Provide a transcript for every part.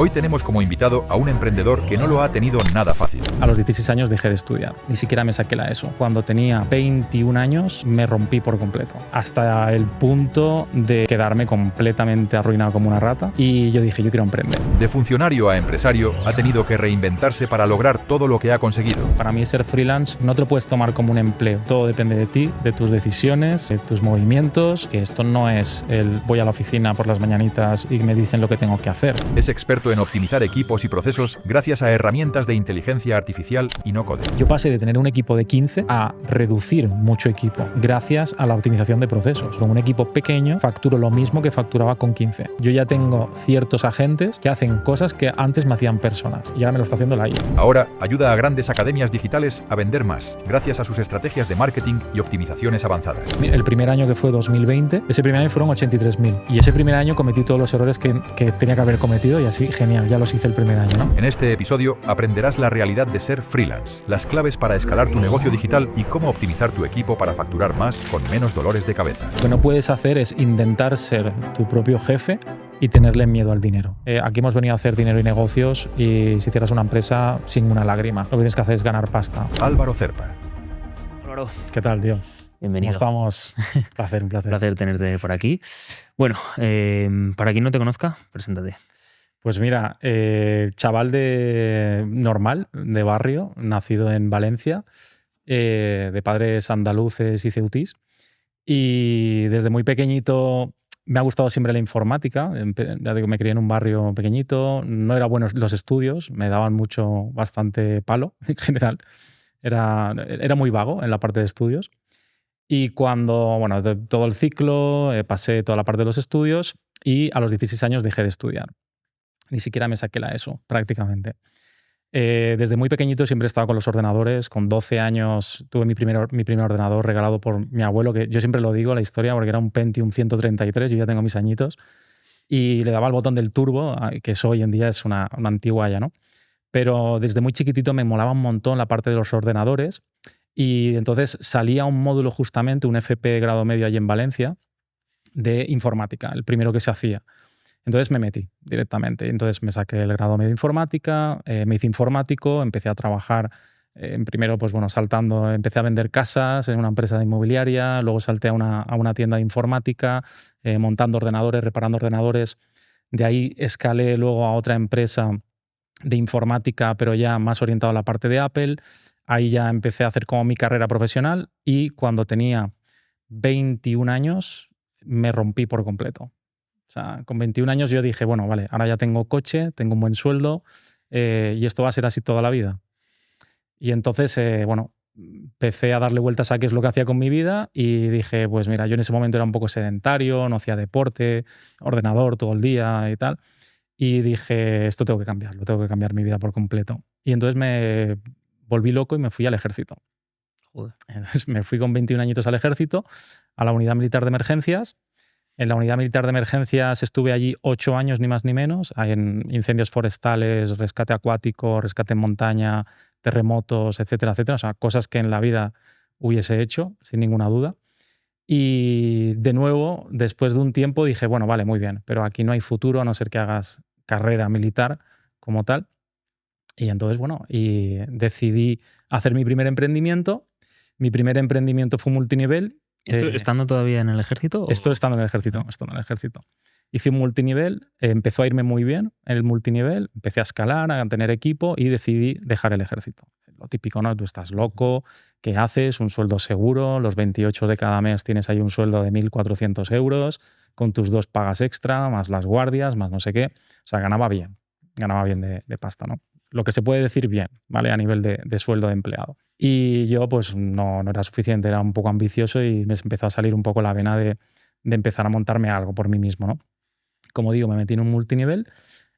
Hoy tenemos como invitado a un emprendedor que no lo ha tenido nada fácil. A los 16 años dejé de estudiar, ni siquiera me saqué la ESO. Cuando tenía 21 años me rompí por completo, hasta el punto de quedarme completamente arruinado como una rata y yo dije, yo quiero emprender. De funcionario a empresario, ha tenido que reinventarse para lograr todo lo que ha conseguido. Para mí ser freelance no te lo puedes tomar como un empleo, todo depende de ti, de tus decisiones, de tus movimientos, que esto no es el voy a la oficina por las mañanitas y me dicen lo que tengo que hacer. Es experto en optimizar equipos y procesos gracias a herramientas de inteligencia artificial y no code. Yo pasé de tener un equipo de 15 a reducir mucho equipo gracias a la optimización de procesos. Con un equipo pequeño facturo lo mismo que facturaba con 15. Yo ya tengo ciertos agentes que hacen cosas que antes me hacían personas y ahora me lo está haciendo la IA. Ahora ayuda a grandes academias digitales a vender más gracias a sus estrategias de marketing y optimizaciones avanzadas. El primer año, que fue 2020, ese primer año fueron 83.000 y ese primer año cometí todos los errores que tenía que haber cometido y así, genial, ya los hice el primer año, ¿no? En este episodio aprenderás la realidad de ser freelance, las claves para escalar tu negocio digital y cómo optimizar tu equipo para facturar más con menos dolores de cabeza. Lo que no puedes hacer es intentar ser tu propio jefe y tenerle miedo al dinero. Aquí hemos venido a hacer dinero y negocios y si cierras una empresa sin una lágrima, lo que tienes que hacer es ganar pasta. Álvaro Cerpa. Álvaro, ¿Qué tal, tío? bienvenido. ¿Cómo estamos? Un placer. Un placer tenerte por aquí. Bueno, para quien no te conozca, preséntate. Pues mira, chaval normal, de barrio, nacido en Valencia, de padres andaluces y ceutís. Y desde muy pequeñito me ha gustado siempre la informática. Ya digo, me crié en un barrio pequeñito, no eran buenos los estudios, me daban bastante palo en general. Era muy vago en la parte de estudios. Y cuando, de todo el ciclo, pasé toda la parte de los estudios y a los 16 años dejé de estudiar. Ni siquiera me saqué la ESO, prácticamente. Desde muy pequeñito siempre he estado con los ordenadores. Con 12 años tuve mi primer ordenador regalado por mi abuelo, que yo siempre lo digo, la historia, porque era un Pentium 133, yo ya tengo mis añitos, y le daba el botón del turbo, que eso hoy en día es una antigua ya, ¿no? Pero desde muy chiquitito me molaba un montón la parte de los ordenadores y entonces salía un módulo justamente, un FP de grado medio allí en Valencia, de informática, el primero que se hacía. Entonces me metí directamente. Entonces me saqué el grado medio de informática, me hice informático, empecé a trabajar, primero saltando, empecé a vender casas en una empresa de inmobiliaria, luego salté a una tienda de informática, montando ordenadores, reparando ordenadores. De ahí escalé luego a otra empresa de informática, pero ya más orientado a la parte de Apple. Ahí ya empecé a hacer como mi carrera profesional y cuando tenía 21 años me rompí por completo. O sea, con 21 años yo dije, bueno, vale, ahora ya tengo coche, tengo un buen sueldo y esto va a ser así toda la vida. Y entonces, empecé a darle vueltas a qué es lo que hacía con mi vida y dije, pues mira, yo en ese momento era un poco sedentario, no hacía deporte, ordenador todo el día y tal. Y dije, esto tengo que cambiar mi vida por completo. Y entonces me volví loco y me fui al ejército. Joder. Entonces me fui con 21 añitos al ejército, a la unidad militar de emergencias. En la unidad militar de emergencias estuve allí 8 años, ni más ni menos, en incendios forestales, rescate acuático, rescate en montaña, terremotos, etcétera, etcétera. O sea, cosas que en la vida hubiese hecho, sin ninguna duda. Y de nuevo, después de un tiempo, dije, bueno, vale, muy bien, pero aquí no hay futuro a no ser que hagas carrera militar como tal. Y entonces, y decidí hacer mi primer emprendimiento. Mi primer emprendimiento fue multinivel. ¿Estando todavía en el ejército? Esto estando en el ejército, Hice un multinivel, empezó a irme muy bien en el multinivel, empecé a escalar, a tener equipo y decidí dejar el ejército. Lo típico, ¿no? Tú estás loco, ¿qué haces? Un sueldo seguro, los 28 de cada mes tienes ahí un sueldo de 1.400 euros, con tus 2 pagas extra, más las guardias, más no sé qué. O sea, ganaba bien de pasta, ¿no? Lo que se puede decir bien, ¿vale? A nivel de sueldo de empleado. Y yo pues no era suficiente, era un poco ambicioso y me empezó a salir un poco la vena de empezar a montarme algo por mí mismo, ¿no? Como digo, me metí en un multinivel.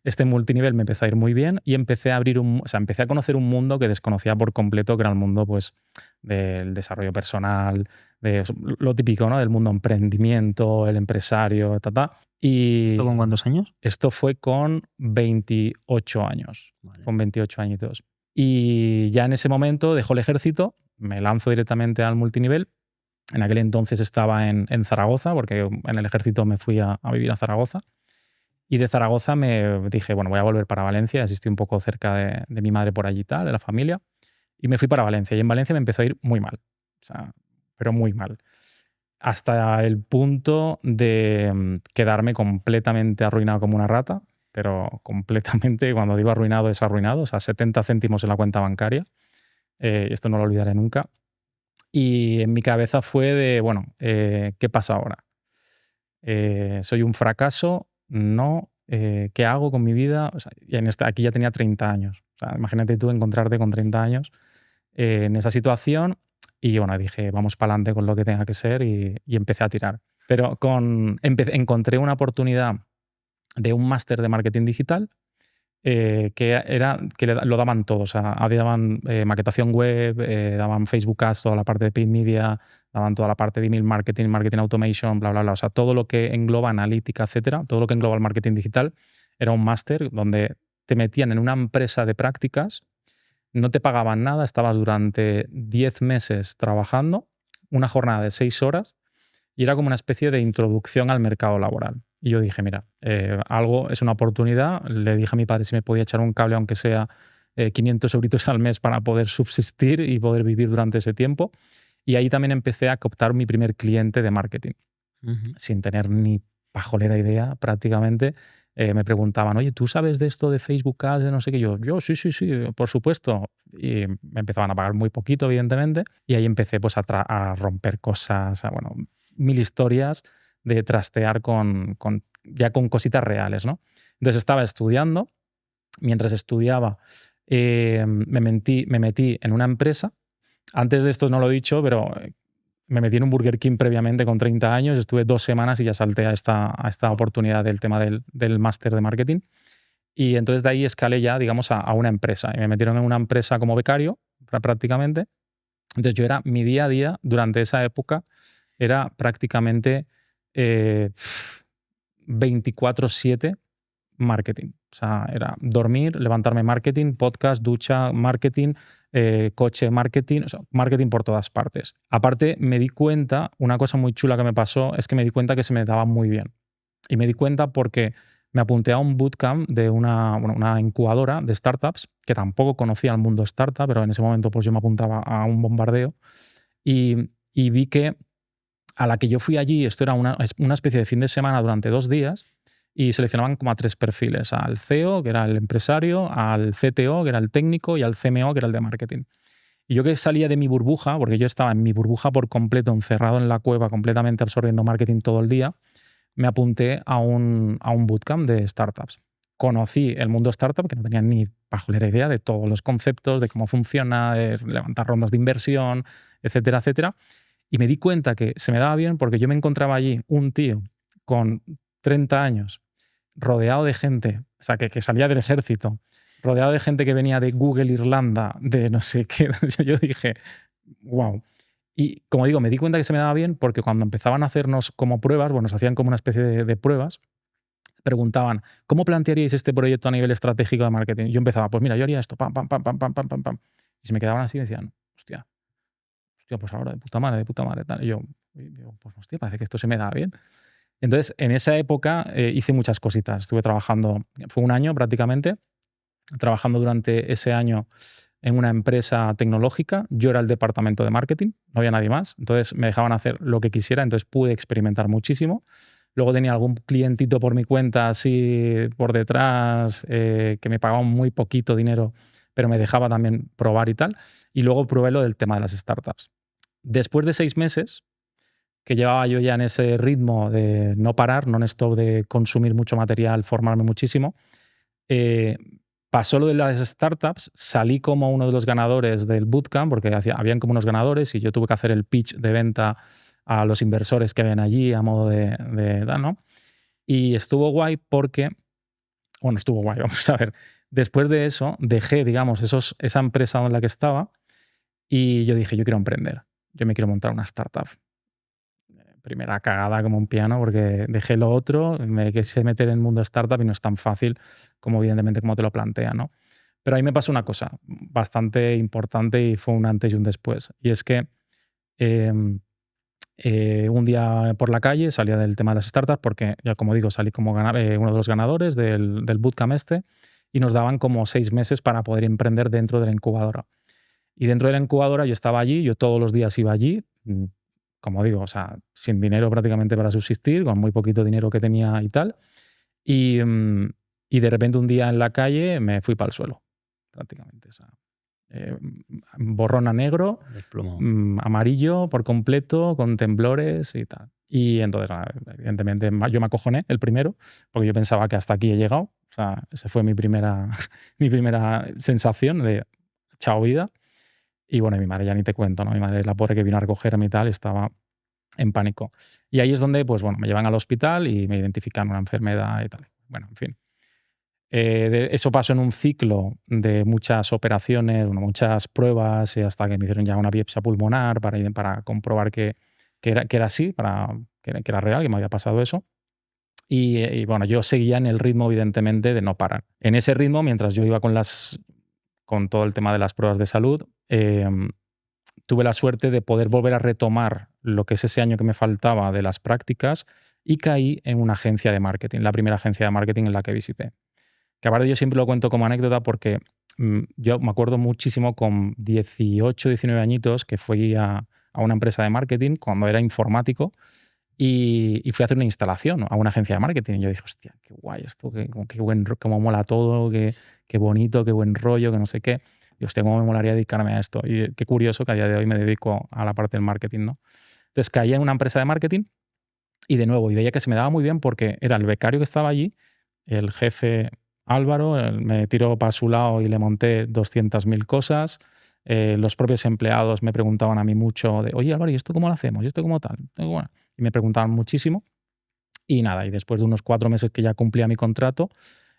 Este multinivel me empezó a ir muy bien y empecé a empecé a conocer un mundo que desconocía por completo, que era el mundo pues del desarrollo personal, de lo típico, ¿no? Del mundo emprendimiento, el empresario, Y ¿Esto con cuántos años? Esto fue con 28 años. Vale. Con 28 añitos. Y ya en ese momento dejo el ejército, me lanzo directamente al multinivel. En aquel entonces estaba en Zaragoza, porque en el ejército me fui a vivir a Zaragoza. Y de Zaragoza me dije, bueno, voy a volver para Valencia, así estoy un poco cerca de mi madre por allí y tal, de la familia. Y me fui para Valencia. Y en Valencia me empezó a ir muy mal. O sea, pero muy mal. Hasta el punto de quedarme completamente arruinado como una rata. Pero completamente, cuando digo arruinado, es arruinado. O sea, 70 céntimos en la cuenta bancaria. Esto no lo olvidaré nunca. Y en mi cabeza fue de, bueno, ¿qué pasa ahora? ¿Soy un fracaso? No. ¿Qué hago con mi vida? O sea, y aquí ya tenía 30 años. O sea, imagínate tú encontrarte con 30 años en esa situación. Y bueno, dije, vamos para adelante con lo que tenga que ser y empecé a tirar. Pero encontré una oportunidad de un máster de marketing digital lo daban todos. O sea, daban maquetación web, daban Facebook Ads, toda la parte de paid media, daban toda la parte de email marketing, marketing automation, bla, bla, bla. O sea, todo lo que engloba analítica, etcétera, todo lo que engloba el marketing digital, era un máster donde te metían en una empresa de prácticas, no te pagaban nada, estabas durante 10 meses trabajando, una jornada de 6 horas, y era como una especie de introducción al mercado laboral. Y yo dije, mira, algo es una oportunidad. Le dije a mi padre si me podía echar un cable, aunque sea 500 euritos al mes, para poder subsistir y poder vivir durante ese tiempo. Y ahí también empecé a captar mi primer cliente de marketing, sin tener ni pajolera idea prácticamente. Me preguntaban, oye, ¿tú sabes de esto de Facebook Ads? De no sé qué. Yo, sí, por supuesto. Y me empezaban a pagar muy poquito, evidentemente. Y ahí empecé pues, a romper cosas, bueno, 1000 historias de trastear ya con cositas reales, ¿no? Entonces estaba estudiando. Mientras estudiaba, me metí en una empresa. Antes de esto no lo he dicho, pero me metí en un Burger King previamente con 30 años. Estuve 2 semanas y ya salté a esta oportunidad del tema del máster de marketing. Y entonces de ahí escalé ya, digamos, a una empresa. Y me metieron en una empresa como becario, prácticamente. Entonces yo mi día a día durante esa época era prácticamente 24/7 marketing. O sea, era dormir, levantarme marketing, podcast, ducha, marketing, coche, marketing, o sea, marketing por todas partes. Aparte, me di cuenta, una cosa muy chula que me pasó es que me di cuenta que se me daba muy bien. Y me di cuenta porque me apunté a un bootcamp de una incubadora de startups, que tampoco conocía el mundo startup, pero en ese momento pues yo me apuntaba a un bombardeo. Y vi que a la que yo fui allí, esto era una especie de fin de semana durante 2 días, y seleccionaban como a 3 perfiles: al CEO, que era el empresario, al CTO, que era el técnico, y al CMO, que era el de marketing. Y yo, que salía de mi burbuja, porque yo estaba en mi burbuja por completo, encerrado en la cueva, completamente absorbiendo marketing todo el día, me apunté a un bootcamp de startups. Conocí el mundo startup, que no tenía ni pajolera idea de todos los conceptos, de cómo funciona, de levantar rondas de inversión, etcétera, etcétera. Y me di cuenta que se me daba bien porque yo me encontraba allí un tío con 30 años, rodeado de gente, o sea, que salía del ejército, rodeado de gente que venía de Google Irlanda, de no sé qué. Yo dije, wow. Y como digo, me di cuenta que se me daba bien porque cuando empezaban a hacernos como pruebas, bueno, nos hacían como una especie de pruebas, preguntaban, ¿cómo plantearíais este proyecto a nivel estratégico de marketing? Y yo empezaba, pues mira, yo haría esto, pam, pam, pam, pam, pam, pam, pam, pam. Y se me quedaban así y decían, hostia, pues ahora de puta madre, tal. Y yo, pues hostia, parece que esto se me da bien. Entonces, en esa época hice muchas cositas. Estuve trabajando, fue un año prácticamente, trabajando durante ese año en una empresa tecnológica. Yo era el departamento de marketing, no había nadie más. Entonces me dejaban hacer lo que quisiera, entonces pude experimentar muchísimo. Luego tenía algún clientito por mi cuenta así por detrás que me pagaba muy poquito dinero, pero me dejaba también probar y tal. Y luego probé lo del tema de las startups. Después de 6 meses, que llevaba yo ya en ese ritmo de no parar, non-stop, de consumir mucho material, formarme muchísimo, pasó lo de las startups, salí como uno de los ganadores del bootcamp, porque habían como unos ganadores y yo tuve que hacer el pitch de venta a los inversores que habían allí a modo de ¿no? Y estuvo guay porque, bueno, estuvo guay, vamos a ver. Después de eso, dejé, digamos, esa empresa en la que estaba y yo dije, yo quiero emprender, yo me quiero montar una startup. Primera cagada como un piano, porque dejé lo otro, me quise meter en el mundo startup y no es tan fácil como evidentemente como te lo plantean, ¿no? Pero ahí me pasó una cosa bastante importante y fue un antes y un después. Y es que un día por la calle salía del tema de las startups porque, ya como digo, salí como uno de los ganadores del bootcamp y nos daban como 6 meses para poder emprender dentro de la incubadora. Y dentro de la incubadora yo estaba allí, yo todos los días iba allí, como digo, o sea, sin dinero prácticamente para subsistir, con muy poquito dinero que tenía y tal. Y de repente un día en la calle me fui para el suelo, prácticamente. O sea, borrón a negro, amarillo por completo, con temblores y tal. Y entonces, evidentemente, yo me acojoné el primero, porque yo pensaba que hasta aquí he llegado. O sea, esa fue mi primera sensación de chao vida. Y bueno, mi madre ya ni te cuento, ¿no? Mi madre, la pobre que vino a recogerme y tal, estaba en pánico. Y ahí es donde, pues bueno, me llevan al hospital y me identifican una enfermedad y tal. Bueno, en fin. Eso pasó en un ciclo de muchas operaciones, muchas pruebas, hasta que me hicieron ya una biopsia pulmonar para comprobar que era así, que era real, que me había pasado eso. Y bueno, yo seguía en el ritmo, evidentemente, de no parar. En ese ritmo, mientras yo iba con todo el tema de las pruebas de salud, tuve la suerte de poder volver a retomar lo que es ese año que me faltaba de las prácticas y caí en una agencia de marketing, la primera agencia de marketing en la que visité. Que aparte yo siempre lo cuento como anécdota porque yo me acuerdo muchísimo con 18, 19 añitos que fui a una empresa de marketing cuando era informático y fui a hacer una instalación a una agencia de marketing. Y yo dije, hostia, qué guay esto, cómo mola todo, qué bonito, qué buen rollo, que no sé qué. Y hostia, cómo me molaría dedicarme a esto. Y qué curioso que a día de hoy me dedico a la parte del marketing, ¿no? Entonces caí en una empresa de marketing y de nuevo, y veía que se me daba muy bien porque era el becario que estaba allí, el jefe Álvaro, me tiró para su lado y le monté 200.000 cosas. Los propios empleados me preguntaban a mí mucho de, oye Álvaro, ¿y esto cómo lo hacemos? ¿Y esto cómo tal? Y me preguntaban muchísimo. Y nada, y después de unos 4 meses que ya cumplía mi contrato,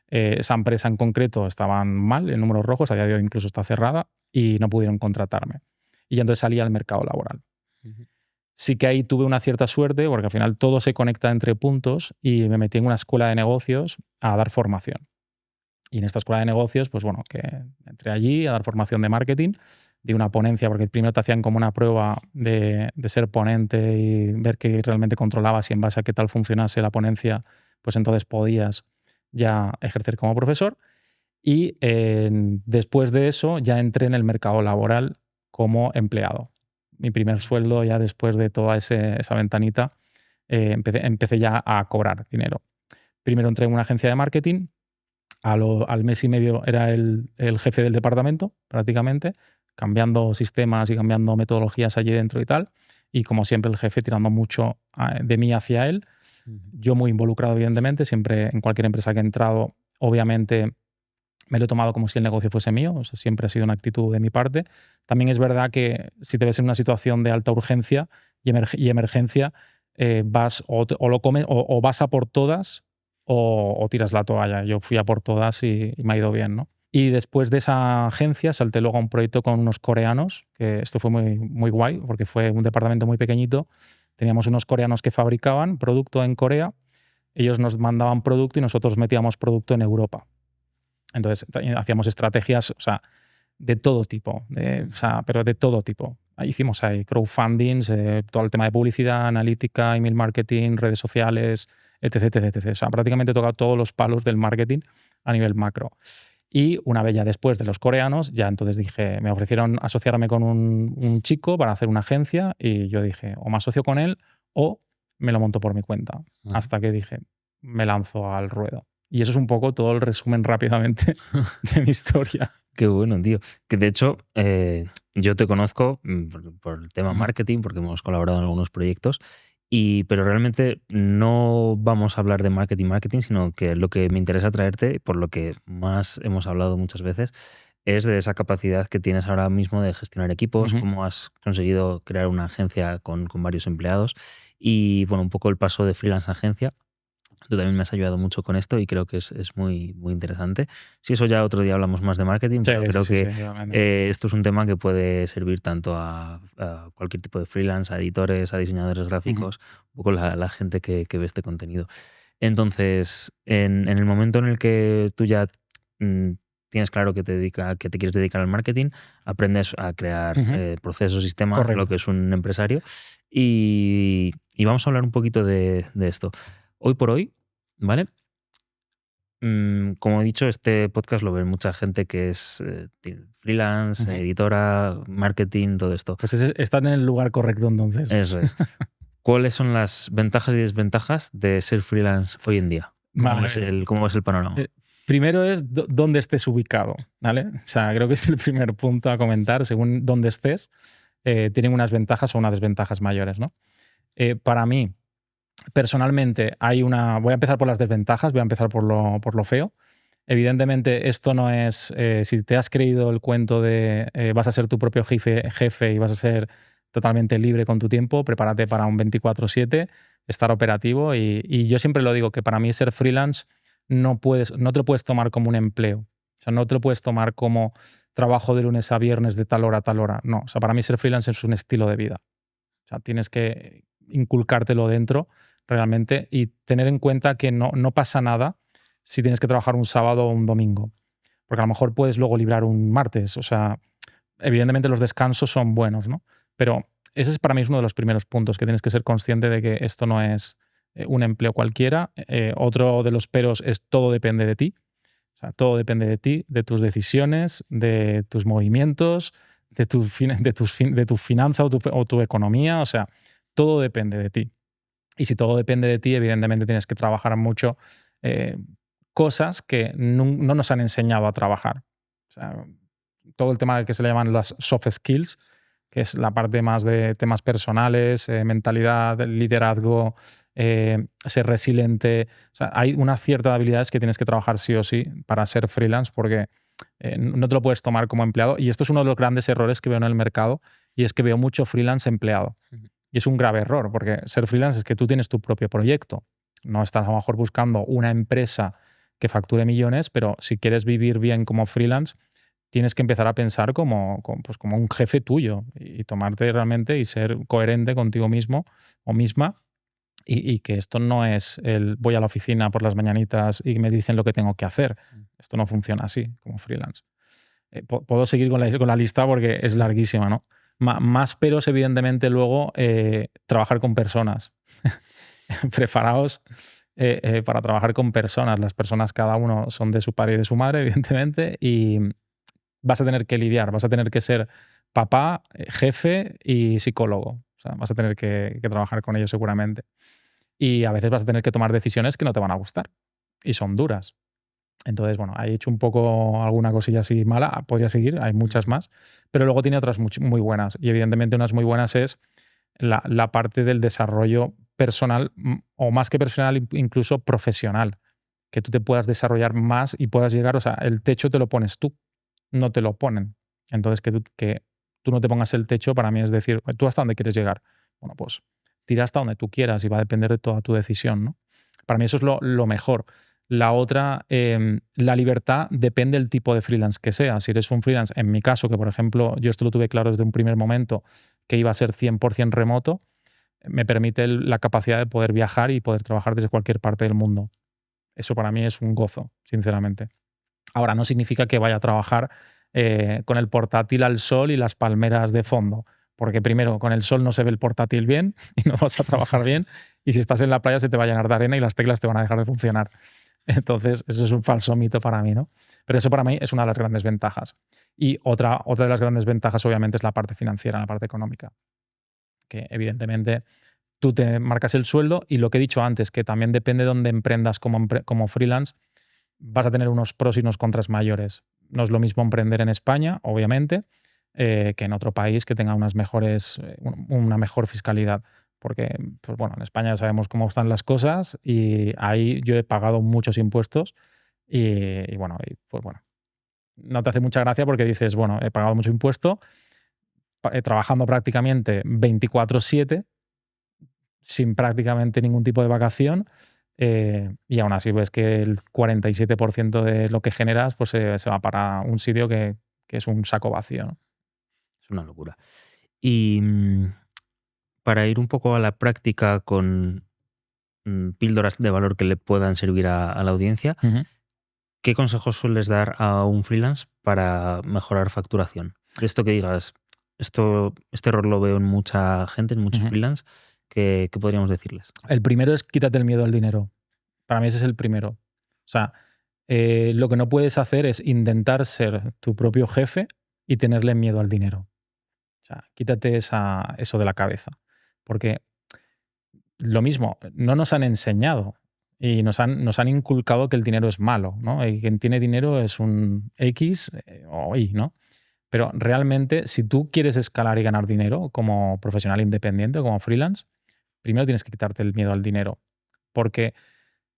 esa empresa en concreto estaban mal, en números rojos, a día de hoy incluso está cerrada, y no pudieron contratarme. Y ya entonces salí al mercado laboral. Sí que ahí tuve una cierta suerte, porque al final todo se conecta entre puntos, y me metí en una escuela de negocios a dar formación. Y en esta escuela de negocios, pues bueno, que entré allí a dar formación de marketing, di una ponencia, porque primero te hacían como una prueba de ser ponente y ver que realmente controlabas y en base a qué tal funcionase la ponencia, pues entonces podías ya ejercer como profesor. Y después de eso ya entré en el mercado laboral como empleado. Mi primer sueldo ya después de toda esa ventanita, empecé ya a cobrar dinero. Primero entré en una agencia de marketing. Al mes y medio era el jefe del departamento, prácticamente, cambiando sistemas y cambiando metodologías allí dentro y tal. Y como siempre el jefe tirando mucho de mí hacia él. Yo muy involucrado, evidentemente. Siempre en cualquier empresa que he entrado, obviamente me lo he tomado como si el negocio fuese mío. O sea, siempre ha sido una actitud de mi parte. También es verdad que si te ves en una situación de alta urgencia y emergencia, vas o lo comes o vas a por todas o tiras la toalla. Yo fui a por todas y me ha ido bien, ¿no? Y después de esa agencia salté luego a un proyecto con unos coreanos, que esto fue muy, muy guay, porque fue un departamento muy pequeñito. Teníamos unos coreanos que fabricaban producto en Corea, ellos nos mandaban producto y nosotros metíamos producto en Europa. Entonces hacíamos estrategias, o sea, de todo tipo, pero de todo tipo. Hicimos ahí crowdfundings, todo el tema de publicidad, analítica, email marketing, redes sociales, etc, etc, etc. O sea, prácticamente he tocado todos los palos del marketing a nivel macro. Y una vez ya después de los coreanos, ya entonces dije, me ofrecieron asociarme con un chico para hacer una agencia y yo dije, o me asocio con él o me lo monto por mi cuenta. Hasta que dije, me lanzo al ruedo. Y eso es un poco todo el resumen rápidamente de mi historia. Qué bueno, tío. Que de hecho, yo te conozco por el tema marketing, porque hemos colaborado en algunos proyectos, pero realmente no vamos a hablar de marketing, sino que lo que me interesa traerte, por lo que más hemos hablado muchas veces, es de esa capacidad que tienes ahora mismo de gestionar equipos, cómo has conseguido crear una agencia con varios empleados y, bueno, un poco el paso de freelance a agencia. Tú también me has ayudado mucho con esto y creo que es muy, muy interesante. Si eso ya otro día hablamos más de marketing, pero creo que esto es un tema que puede servir tanto a cualquier tipo de freelance, a editores, a diseñadores gráficos, un poco la gente que ve este contenido. Entonces, en el momento en el que tú ya tienes claro que te quieres dedicar al marketing, aprendes a crear procesos, sistemas, lo que es un empresario. Y vamos a hablar un poquito de esto. Hoy por hoy, ¿vale? Como he dicho, este podcast lo ve mucha gente que es freelance, editora, marketing, todo esto. Pues están en el lugar correcto entonces. Eso es. ¿Cuáles son las ventajas y desventajas de ser freelance hoy en día? ¿Cómo es el panorama? Primero es dónde estés ubicado, ¿vale? O sea, creo que es el primer punto a comentar. Según dónde estés, tienen unas ventajas o unas desventajas mayores, ¿no? Para mí, personalmente, voy a empezar por las desventajas, voy a empezar por lo feo. Evidentemente, esto no es... si te has creído el cuento de vas a ser tu propio jefe y vas a ser totalmente libre con tu tiempo, prepárate para un 24/7, estar operativo. Y yo siempre lo digo, que para mí ser freelance no te lo puedes tomar como un empleo. O sea, no te lo puedes tomar como trabajo de lunes a viernes de tal hora a tal hora. No, o sea, para mí ser freelance es un estilo de vida. O sea, tienes que inculcártelo dentro realmente y tener en cuenta que no pasa nada si tienes que trabajar un sábado o un domingo. Porque a lo mejor puedes luego librar un martes. O sea, evidentemente los descansos son buenos, ¿no? Pero ese para mí es uno de los primeros puntos, que tienes que ser consciente de que esto no es un empleo cualquiera. Otro de los peros es todo depende de ti. O sea, todo depende de ti, de tus decisiones, de tus movimientos, de tu finanza o tu economía. O sea, todo depende de ti. Y si todo depende de ti, evidentemente tienes que trabajar mucho cosas que no nos han enseñado a trabajar. O sea, todo el tema que se le llaman las soft skills, que es la parte más de temas personales, mentalidad, liderazgo, ser resiliente. O sea, hay una cierta habilidades que tienes que trabajar sí o sí para ser freelance, porque no te lo puedes tomar como empleado. Y esto es uno de los grandes errores que veo en el mercado, y es que veo mucho freelance empleado. Y es un grave error, porque ser freelance es que tú tienes tu propio proyecto. No estás a lo mejor buscando una empresa que facture millones, pero si quieres vivir bien como freelance, tienes que empezar a pensar como un jefe tuyo y tomarte realmente y ser coherente contigo mismo o misma, y que esto no es el voy a la oficina por las mañanitas y me dicen lo que tengo que hacer. Esto no funciona así como freelance. Puedo seguir con la lista porque es larguísima, ¿no? Más peros, evidentemente, luego trabajar con personas. Preparaos para trabajar con personas. Las personas, cada uno son de su padre y de su madre, evidentemente, y vas a tener que lidiar, vas a tener que ser papá, jefe y psicólogo. O sea, vas a tener que trabajar con ellos seguramente. Y a veces vas a tener que tomar decisiones que no te van a gustar y son duras. Entonces, bueno, he hecho un poco alguna cosilla así mala, podría seguir, hay muchas más, pero luego tiene otras muy buenas. Y evidentemente unas muy buenas es la parte del desarrollo personal, o más que personal, incluso profesional, que tú te puedas desarrollar más y puedas llegar, o sea, el techo te lo pones tú, no te lo ponen. Entonces, que tú no te pongas el techo, para mí es decir, ¿tú hasta dónde quieres llegar? Bueno, pues tira hasta donde tú quieras y va a depender de toda tu decisión, ¿no? Para mí eso es lo mejor. La otra, la libertad depende del tipo de freelance que sea. Si eres un freelance, en mi caso, que por ejemplo yo esto lo tuve claro desde un primer momento, que iba a ser 100% remoto, me permite la capacidad de poder viajar y poder trabajar desde cualquier parte del mundo. Eso para mí es un gozo, sinceramente. Ahora, no significa que vaya a trabajar con el portátil al sol y las palmeras de fondo, porque primero, con el sol no se ve el portátil bien y no vas a trabajar bien, y si estás en la playa se te va a llenar de arena y las teclas te van a dejar de funcionar. Entonces, eso es un falso mito para mí, ¿no? Pero eso para mí es una de las grandes ventajas. Y otra de las grandes ventajas, obviamente, es la parte financiera, la parte económica. Que evidentemente tú te marcas el sueldo, y lo que he dicho antes, que también depende de dónde emprendas como freelance, vas a tener unos pros y unos contras mayores. No es lo mismo emprender en España, obviamente, que en otro país que tenga una mejor fiscalidad. Porque, pues bueno, en España sabemos cómo están las cosas, y ahí yo he pagado muchos impuestos pues bueno, no te hace mucha gracia porque dices, bueno, he pagado mucho impuesto, trabajando prácticamente 24/7, sin prácticamente ningún tipo de vacación, y aún así ves que el 47% de lo que generas pues se va para un sitio que es un saco vacío, ¿no? Es una locura. Y para ir un poco a la práctica con píldoras de valor que le puedan servir a la audiencia, ¿qué consejos sueles dar a un freelance para mejorar facturación? De esto que digas, Este error lo veo en mucha gente, en muchos freelance. ¿Qué podríamos decirles? El primero es quítate el miedo al dinero. Para mí ese es el primero. O sea, lo que no puedes hacer es intentar ser tu propio jefe y tenerle miedo al dinero. O sea, quítate eso de la cabeza. Porque lo mismo, no nos han enseñado y nos han inculcado que el dinero es malo, ¿no? Y quien tiene dinero es un X o Y, ¿no? Pero realmente, si tú quieres escalar y ganar dinero como profesional independiente o como freelance, primero tienes que quitarte el miedo al dinero. Porque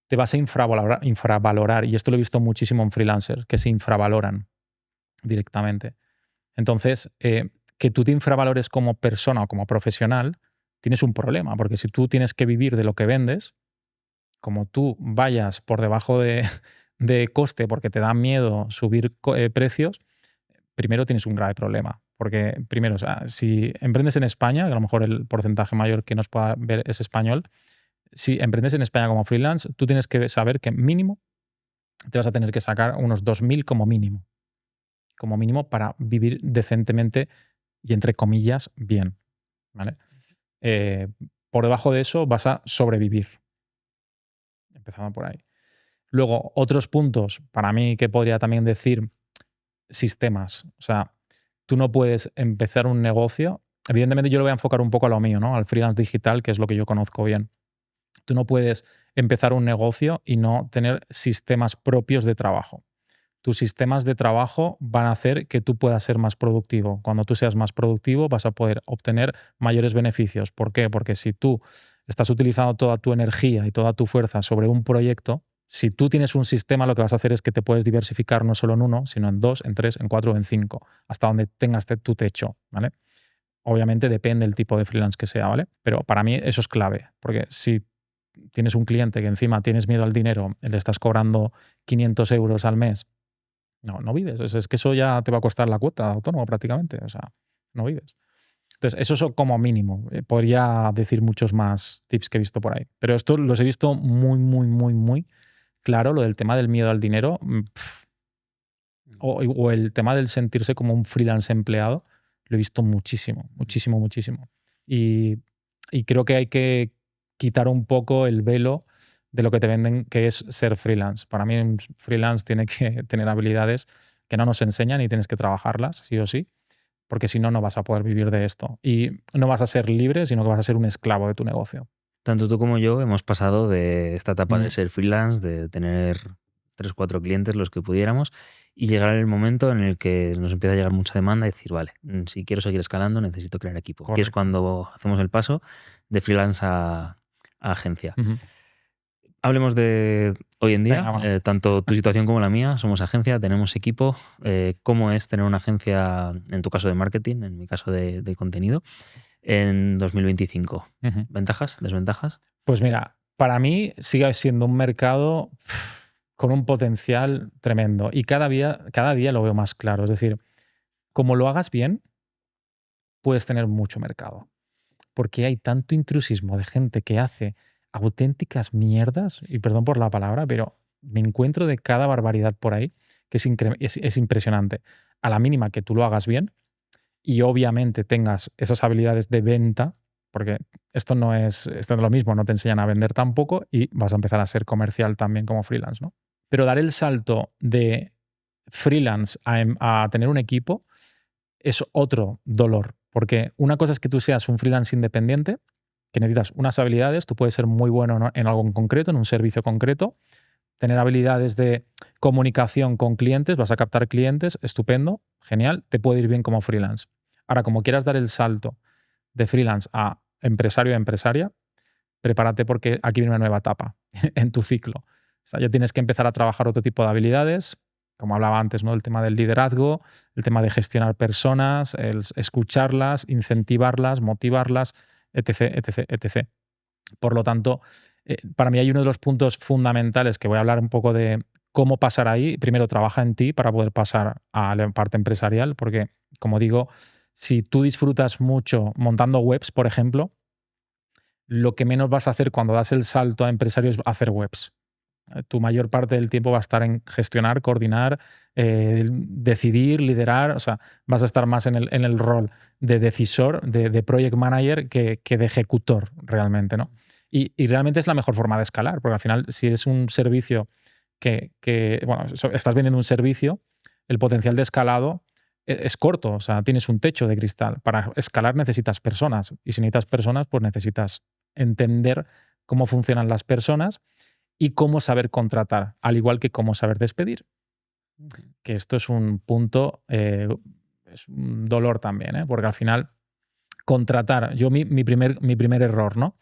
te vas a infravalorar, y esto lo he visto muchísimo en freelancers, que se infravaloran directamente. Entonces, que tú te infravalores como persona o como profesional, tienes un problema, porque si tú tienes que vivir de lo que vendes, como tú vayas por debajo de coste porque te da miedo subir precios, primero tienes un grave problema. Porque primero, o sea, si emprendes en España, que a lo mejor el porcentaje mayor que nos pueda ver es español, si emprendes en España como freelance, tú tienes que saber que mínimo te vas a tener que sacar unos 2.000 como mínimo para vivir decentemente y, entre comillas, bien. ¿Vale? Por debajo de eso vas a sobrevivir. Empezando por ahí. Luego, otros puntos, para mí, que podría también decir sistemas. O sea, tú no puedes empezar un negocio. Evidentemente, yo lo voy a enfocar un poco a lo mío, ¿no? Al freelance digital, que es lo que yo conozco bien. Tú no puedes empezar un negocio y no tener sistemas propios de trabajo. Tus sistemas de trabajo van a hacer que tú puedas ser más productivo. Cuando tú seas más productivo, vas a poder obtener mayores beneficios. ¿Por qué? Porque si tú estás utilizando toda tu energía y toda tu fuerza sobre un proyecto, si tú tienes un sistema, lo que vas a hacer es que te puedes diversificar no solo en uno, sino en 2, en 3, en 4 o en 5, hasta donde tengas tu techo, ¿vale? Obviamente depende del tipo de freelance que sea, ¿vale? Pero para mí eso es clave, porque si tienes un cliente que encima tienes miedo al dinero, le estás cobrando 500 euros al mes, no vives. Es que eso ya te va a costar la cuota de autónomo prácticamente. O sea, no vives. Entonces, eso es como mínimo. Podría decir muchos más tips que he visto por ahí. Pero esto los he visto muy, muy, muy, muy claro, lo del tema del miedo al dinero. O el tema del sentirse como un freelance empleado. Lo he visto muchísimo, muchísimo, muchísimo. Y creo que hay que quitar un poco el velo de lo que te venden, que es ser freelance. Para mí, un freelance tiene que tener habilidades que no nos enseñan y tienes que trabajarlas, sí o sí, porque si no, no vas a poder vivir de esto. Y no vas a ser libre, sino que vas a ser un esclavo de tu negocio. Tanto tú como yo hemos pasado de esta etapa de ser freelance, de tener 3 o 4 clientes, los que pudiéramos, y llegar el momento en el que nos empieza a llegar mucha demanda y decir, vale, si quiero seguir escalando, necesito crear equipo. Correcto. Que es cuando hacemos el paso de freelance a agencia. Hablemos de hoy en día. Venga, bueno. Tanto tu situación como la mía, somos agencia, tenemos equipo. ¿Cómo es tener una agencia, en tu caso de marketing, en mi caso de contenido, en 2025? ¿Ventajas, desventajas? Pues mira, para mí sigue siendo un mercado con un potencial tremendo y cada día lo veo más claro. Es decir, como lo hagas bien, puedes tener mucho mercado. Porque hay tanto intrusismo de gente que hace auténticas mierdas, y perdón por la palabra, pero me encuentro de cada barbaridad por ahí que es impresionante. A la mínima que tú lo hagas bien y obviamente tengas esas habilidades de venta, porque esto no es lo mismo, no te enseñan a vender tampoco y vas a empezar a ser comercial también como freelance, ¿no? Pero dar el salto de freelance a tener un equipo es otro dolor, porque una cosa es que tú seas un freelance independiente, que necesitas unas habilidades, tú puedes ser muy bueno en algo en concreto, en un servicio concreto, tener habilidades de comunicación con clientes, vas a captar clientes, estupendo, genial, te puede ir bien como freelance. Ahora, como quieras dar el salto de freelance a empresario a empresaria, prepárate porque aquí viene una nueva etapa en tu ciclo. O sea, ya tienes que empezar a trabajar otro tipo de habilidades, como hablaba antes, ¿no? El tema del liderazgo, el tema de gestionar personas, el escucharlas, incentivarlas, motivarlas, etc, etc, etc. Por lo tanto, para mí hay uno de los puntos fundamentales que voy a hablar un poco de cómo pasar ahí. Primero, trabaja en ti para poder pasar a la parte empresarial, porque, como digo, si tú disfrutas mucho montando webs, por ejemplo, lo que menos vas a hacer cuando das el salto a empresario es hacer webs. Tu mayor parte del tiempo va a estar en gestionar, coordinar, decidir, liderar. O sea, vas a estar más en el rol de decisor, de project manager que de ejecutor realmente, ¿no? Y realmente es la mejor forma de escalar, porque al final, si es un servicio bueno, estás vendiendo un servicio, el potencial de escalado es corto. O sea, tienes un techo de cristal. Para escalar necesitas personas. Y si necesitas personas, pues necesitas entender cómo funcionan las personas y cómo saber contratar, al igual que cómo saber despedir. Que esto es un punto, es un dolor también, ¿eh? Porque al final contratar, yo mi primer error, ¿no?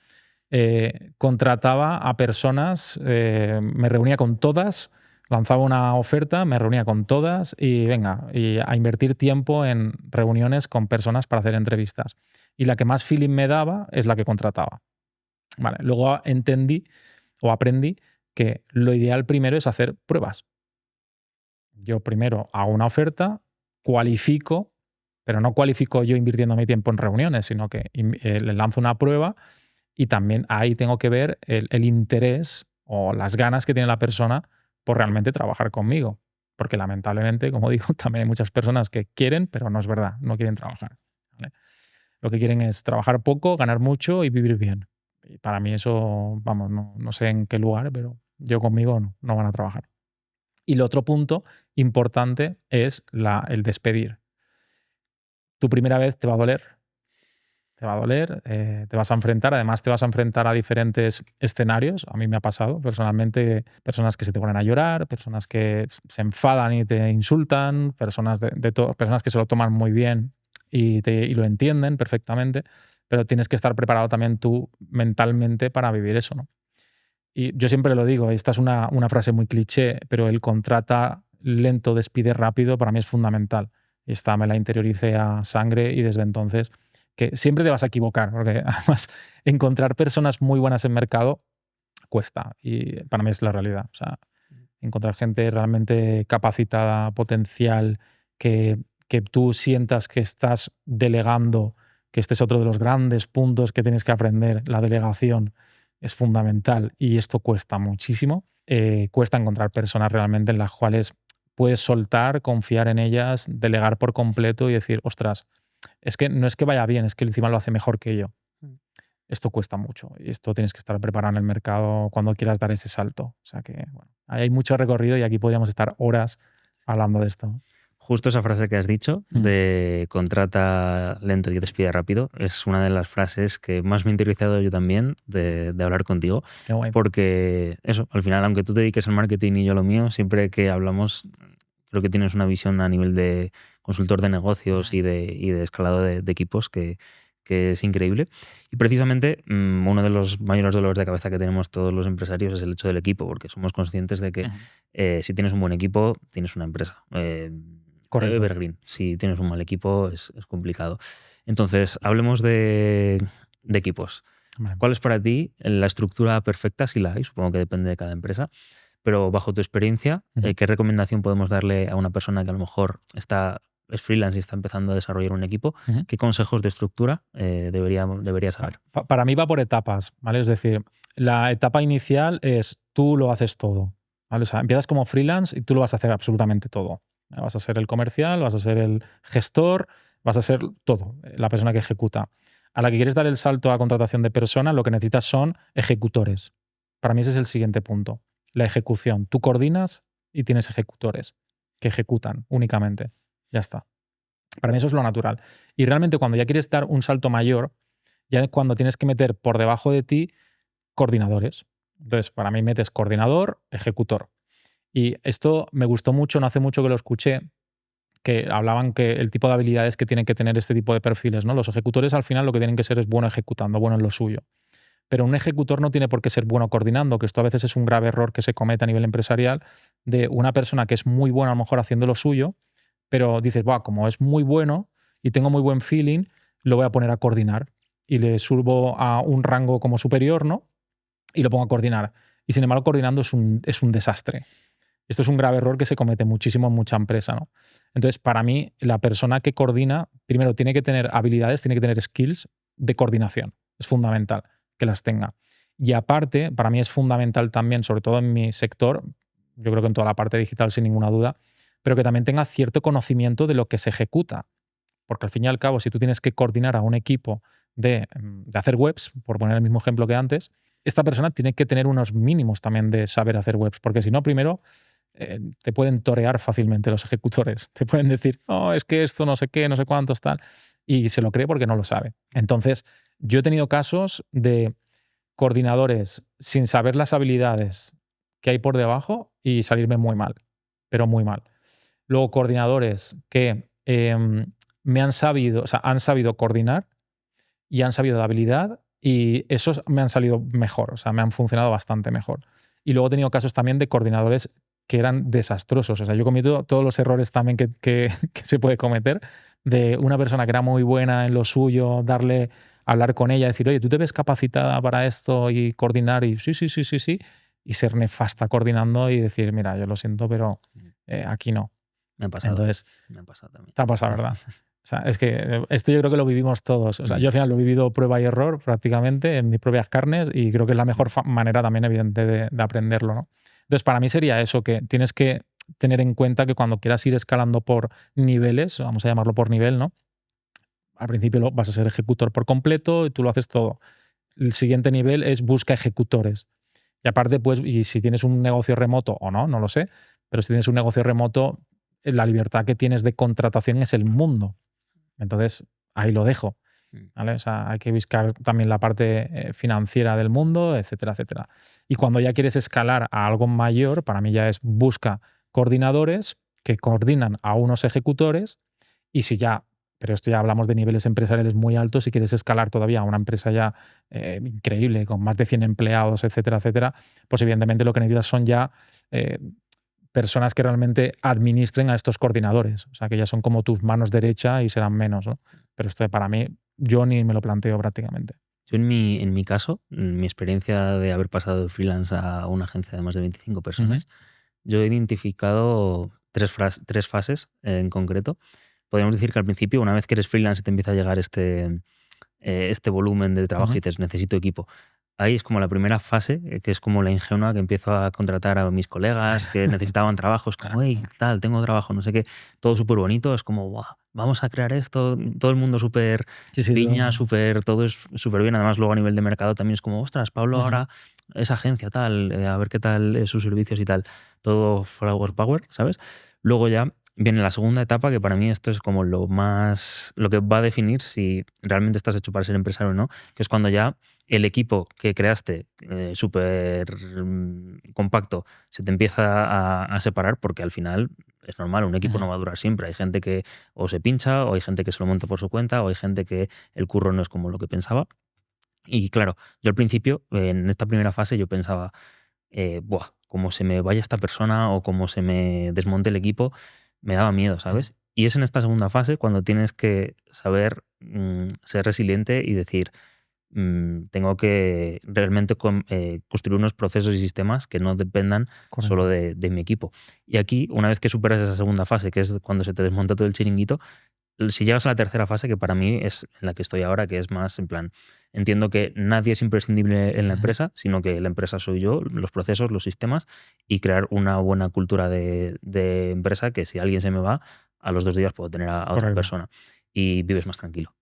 Contrataba a personas, me reunía con todas, lanzaba una oferta, me reunía con todas y venga, y a invertir tiempo en reuniones con personas para hacer entrevistas. Y la que más feeling me daba es la que contrataba. Vale, luego entendí o aprendí que lo ideal primero es hacer pruebas. Yo primero hago una oferta, cualifico, pero no cualifico yo invirtiendo mi tiempo en reuniones, sino que le lanzo una prueba y también ahí tengo que ver el interés o las ganas que tiene la persona por realmente trabajar conmigo. Porque lamentablemente, como digo, también hay muchas personas que quieren, pero no es verdad, no quieren trabajar. ¿Vale? Lo que quieren es trabajar poco, ganar mucho y vivir bien. Y para mí eso, vamos, no sé en qué lugar, pero yo conmigo no van a trabajar. Y el otro punto importante es el despedir. Tu primera vez te va a doler. Te va a doler, te vas a enfrentar, además te vas a enfrentar a diferentes escenarios. A mí me ha pasado personalmente, personas que se te ponen a llorar, personas que se enfadan y te insultan, personas personas que se lo toman muy bien y lo entienden perfectamente, pero tienes que estar preparado también tú mentalmente para vivir eso, ¿no? Y yo siempre lo digo, esta es una frase muy cliché, pero el contrata lento, despide rápido, para mí es fundamental. Y esta me la interioricé a sangre y desde entonces que siempre te vas a equivocar, porque además encontrar personas muy buenas en mercado cuesta y para mí es la realidad. O sea, encontrar gente realmente capacitada, potencial, que tú sientas que estás delegando, que este es otro de los grandes puntos que tienes que aprender, la delegación es fundamental y esto cuesta muchísimo. Cuesta encontrar personas realmente en las cuales puedes soltar, confiar en ellas, delegar por completo y decir, ostras, es que no es que vaya bien, es que encima lo hace mejor que yo. Esto cuesta mucho y esto tienes que estar preparado en el mercado cuando quieras dar ese salto. O sea que, bueno, hay mucho recorrido y aquí podríamos estar horas hablando de esto. Justo esa frase que has dicho de contrata lento y despide rápido es una de las frases que más me he interiorizado yo también de hablar contigo. Qué guay. Porque eso, al final, aunque tú te dediques al marketing y yo lo mío, siempre que hablamos creo que tienes una visión a nivel de consultor de negocios y de escalado de equipos que es increíble. Y precisamente uno de los mayores dolores de cabeza que tenemos todos los empresarios es el hecho del equipo, porque somos conscientes de que si tienes un buen equipo, tienes una empresa. Correcto. Evergreen. Si tienes un mal equipo, es complicado. Entonces, hablemos de equipos. Vale. ¿Cuál es para ti la estructura perfecta, si la hay? Supongo que depende de cada empresa. Pero bajo tu experiencia, ¿qué recomendación podemos darle a una persona que a lo mejor es freelance y está empezando a desarrollar un equipo? ¿Qué consejos de estructura debería saber? Para mí va por etapas, ¿vale? Es decir, la etapa inicial es tú lo haces todo, ¿vale? O sea, empiezas como freelance y tú lo vas a hacer absolutamente todo. Vas a ser el comercial, vas a ser el gestor, vas a ser todo, la persona que ejecuta. A la que quieres dar el salto a contratación de persona, lo que necesitas son ejecutores. Para mí ese es el siguiente punto. La ejecución. Tú coordinas y tienes ejecutores que ejecutan únicamente. Ya está. Para mí eso es lo natural. Y realmente cuando ya quieres dar un salto mayor, ya es cuando tienes que meter por debajo de ti coordinadores. Entonces, para mí metes coordinador, ejecutor. Y esto me gustó mucho, no hace mucho que lo escuché, que hablaban que el tipo de habilidades que tienen que tener este tipo de perfiles, ¿no? Los ejecutores al final lo que tienen que ser es bueno ejecutando, bueno en lo suyo. Pero un ejecutor no tiene por qué ser bueno coordinando, que esto a veces es un grave error que se comete a nivel empresarial, de una persona que es muy buena a lo mejor haciendo lo suyo, pero dices, como es muy bueno y tengo muy buen feeling, lo voy a poner a coordinar y le subo a un rango como superior, ¿no? Y lo pongo a coordinar. Y sin embargo, coordinando es un desastre. Esto es un grave error que se comete muchísimo en mucha empresa, ¿no? Entonces, para mí, la persona que coordina, primero, tiene que tener habilidades, tiene que tener skills de coordinación. Es fundamental que las tenga. Y aparte, para mí es fundamental también, sobre todo en mi sector, yo creo que en toda la parte digital sin ninguna duda, pero que también tenga cierto conocimiento de lo que se ejecuta. Porque al fin y al cabo, si tú tienes que coordinar a un equipo de hacer webs, por poner el mismo ejemplo que antes, esta persona tiene que tener unos mínimos también de saber hacer webs, porque si no, primero te pueden torear fácilmente los ejecutores. Te pueden decir, no, es que esto no sé qué, no sé cuántos, tal, y se lo cree porque no lo sabe. Entonces, yo he tenido casos de coordinadores sin saber las habilidades que hay por debajo y salirme muy mal, pero muy mal. Luego, coordinadores que han sabido coordinar y han sabido de habilidad y esos me han salido mejor, o sea, me han funcionado bastante mejor. Y luego he tenido casos también de coordinadores que eran desastrosos. O sea, yo he cometido todos los errores también que se puede cometer, de una persona que era muy buena en lo suyo, hablar con ella, decir, oye, ¿tú te ves capacitada para esto y coordinar? Y sí. Y ser nefasta coordinando y decir, mira, yo lo siento, pero aquí no. Me ha pasado. Entonces, me ha pasado también. Te ha pasado, ¿verdad? O sea, es que esto yo creo que lo vivimos todos. O sea, yo al final lo he vivido prueba y error prácticamente en mis propias carnes y creo que es la mejor manera también, evidente, de aprenderlo, ¿no? Entonces, para mí sería eso, que tienes que tener en cuenta que cuando quieras ir escalando por niveles, vamos a llamarlo por nivel, ¿no? Al principio vas a ser ejecutor por completo y tú lo haces todo. El siguiente nivel es busca ejecutores. Y aparte, pues, y si tienes un negocio remoto o no lo sé, pero si tienes un negocio remoto, la libertad que tienes de contratación es el mundo. Entonces, ahí lo dejo, ¿vale? O sea, hay que buscar también la parte financiera del mundo, etcétera, etcétera. Y cuando ya quieres escalar a algo mayor, para mí ya es busca coordinadores que coordinan a unos ejecutores y si ya, pero esto ya hablamos de niveles empresariales muy altos, si quieres escalar todavía a una empresa ya increíble, con más de 100 empleados, etcétera, etcétera, pues evidentemente lo que necesitas son ya personas que realmente administren a estos coordinadores. O sea, que ya son como tus manos derecha y serán menos, ¿no? Pero esto para mí, yo ni me lo planteo prácticamente. Yo en mi caso, en mi experiencia de haber pasado de freelance a una agencia de más de 25 personas, yo he identificado tres fases en concreto. Podríamos decir que al principio, una vez que eres freelance y te empieza a llegar este volumen de trabajo y dices, necesito equipo. Ahí es como la primera fase, que es como la ingenua que empiezo a contratar a mis colegas que necesitaban trabajo. Es como, hey, tal, tengo trabajo, no sé qué. Todo súper bonito. Es como, wow, vamos a crear esto. Todo el mundo súper piña, todo es súper bien. Además, luego a nivel de mercado también es como, ostras, Pablo ahora es agencia, tal, a ver qué tal sus servicios y tal. Todo flower power, ¿sabes? Luego ya viene la segunda etapa, que para mí esto es como lo que va a definir si realmente estás hecho para ser empresario o no, que es cuando ya el equipo que creaste súper compacto se te empieza a separar, porque al final es normal, un equipo no va a durar siempre. Hay gente que o se pincha, o hay gente que se lo monta por su cuenta, o hay gente que el curro no es como lo que pensaba. Y claro, yo al principio, en esta primera fase, yo pensaba, como se me vaya esta persona o como se me desmonte el equipo, me daba miedo, ¿sabes? Y es en esta segunda fase cuando tienes que saber ser resiliente y decir, tengo que realmente construir unos procesos y sistemas que no dependan solo de mi equipo. Y aquí, una vez que superas esa segunda fase, que es cuando se te desmonta todo el chiringuito, si llegas a la tercera fase, que para mí es en la que estoy ahora, que es más en plan, entiendo que nadie es imprescindible en la empresa, sino que la empresa soy yo, los procesos, los sistemas, y crear una buena cultura de empresa que si alguien se me va, a los 2 días puedo tener a otra persona y vives más tranquilo.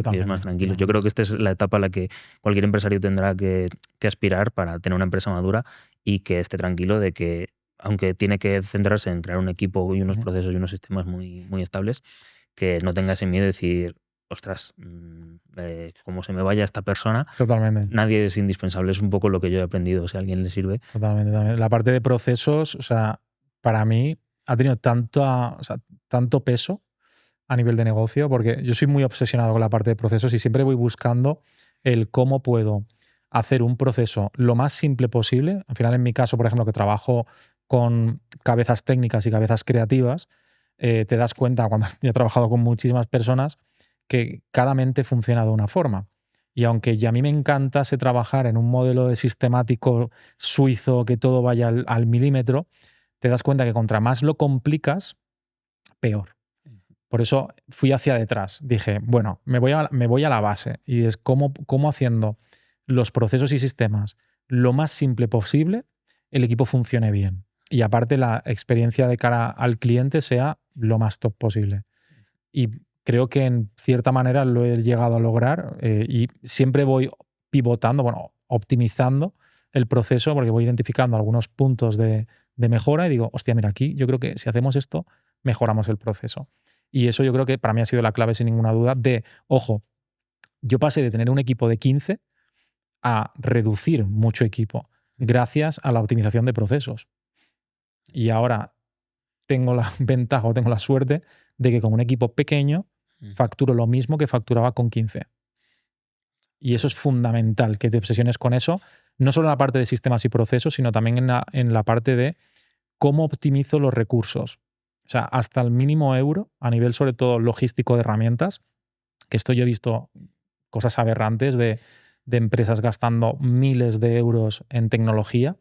Vives más tranquilo. Yo creo que esta es la etapa a la que cualquier empresario tendrá que aspirar para tener una empresa madura y que esté tranquilo de que, aunque tiene que centrarse en crear un equipo y unos procesos y unos sistemas muy, muy estables, que no tenga ese miedo de decir, ostras, como se me vaya esta persona, nadie es indispensable. Es un poco lo que yo he aprendido, si a alguien le sirve. Totalmente. La parte de procesos, o sea, para mí ha tenido tanto peso a nivel de negocio, porque yo soy muy obsesionado con la parte de procesos y siempre voy buscando el cómo puedo hacer un proceso lo más simple posible. Al final, en mi caso, por ejemplo, que trabajo con cabezas técnicas y cabezas creativas, te das cuenta cuando he trabajado con muchísimas personas que cada mente funciona de una forma. Y aunque ya a mí me encantase trabajar en un modelo de sistemático suizo que todo vaya al milímetro, te das cuenta que contra más lo complicas, peor. Por eso fui hacia detrás. Dije, bueno, me voy a la base y es cómo haciendo los procesos y sistemas lo más simple posible, el equipo funcione bien. Y aparte la experiencia de cara al cliente sea lo más top posible. Y creo que en cierta manera lo he llegado a lograr y siempre voy pivotando, bueno, optimizando el proceso porque voy identificando algunos puntos de mejora y digo, hostia, mira, aquí yo creo que si hacemos esto, mejoramos el proceso. Y eso yo creo que para mí ha sido la clave sin ninguna duda de, ojo, yo pasé de tener un equipo de 15 a reducir mucho equipo gracias a la optimización de procesos. Y ahora tengo la ventaja o tengo la suerte de que con un equipo pequeño facturo lo mismo que facturaba con 15. Y eso es fundamental, que te obsesiones con eso, no solo en la parte de sistemas y procesos, sino también en la parte de cómo optimizo los recursos. O sea, hasta el mínimo euro, a nivel sobre todo logístico de herramientas, que esto yo he visto cosas aberrantes de empresas gastando miles de euros en tecnología.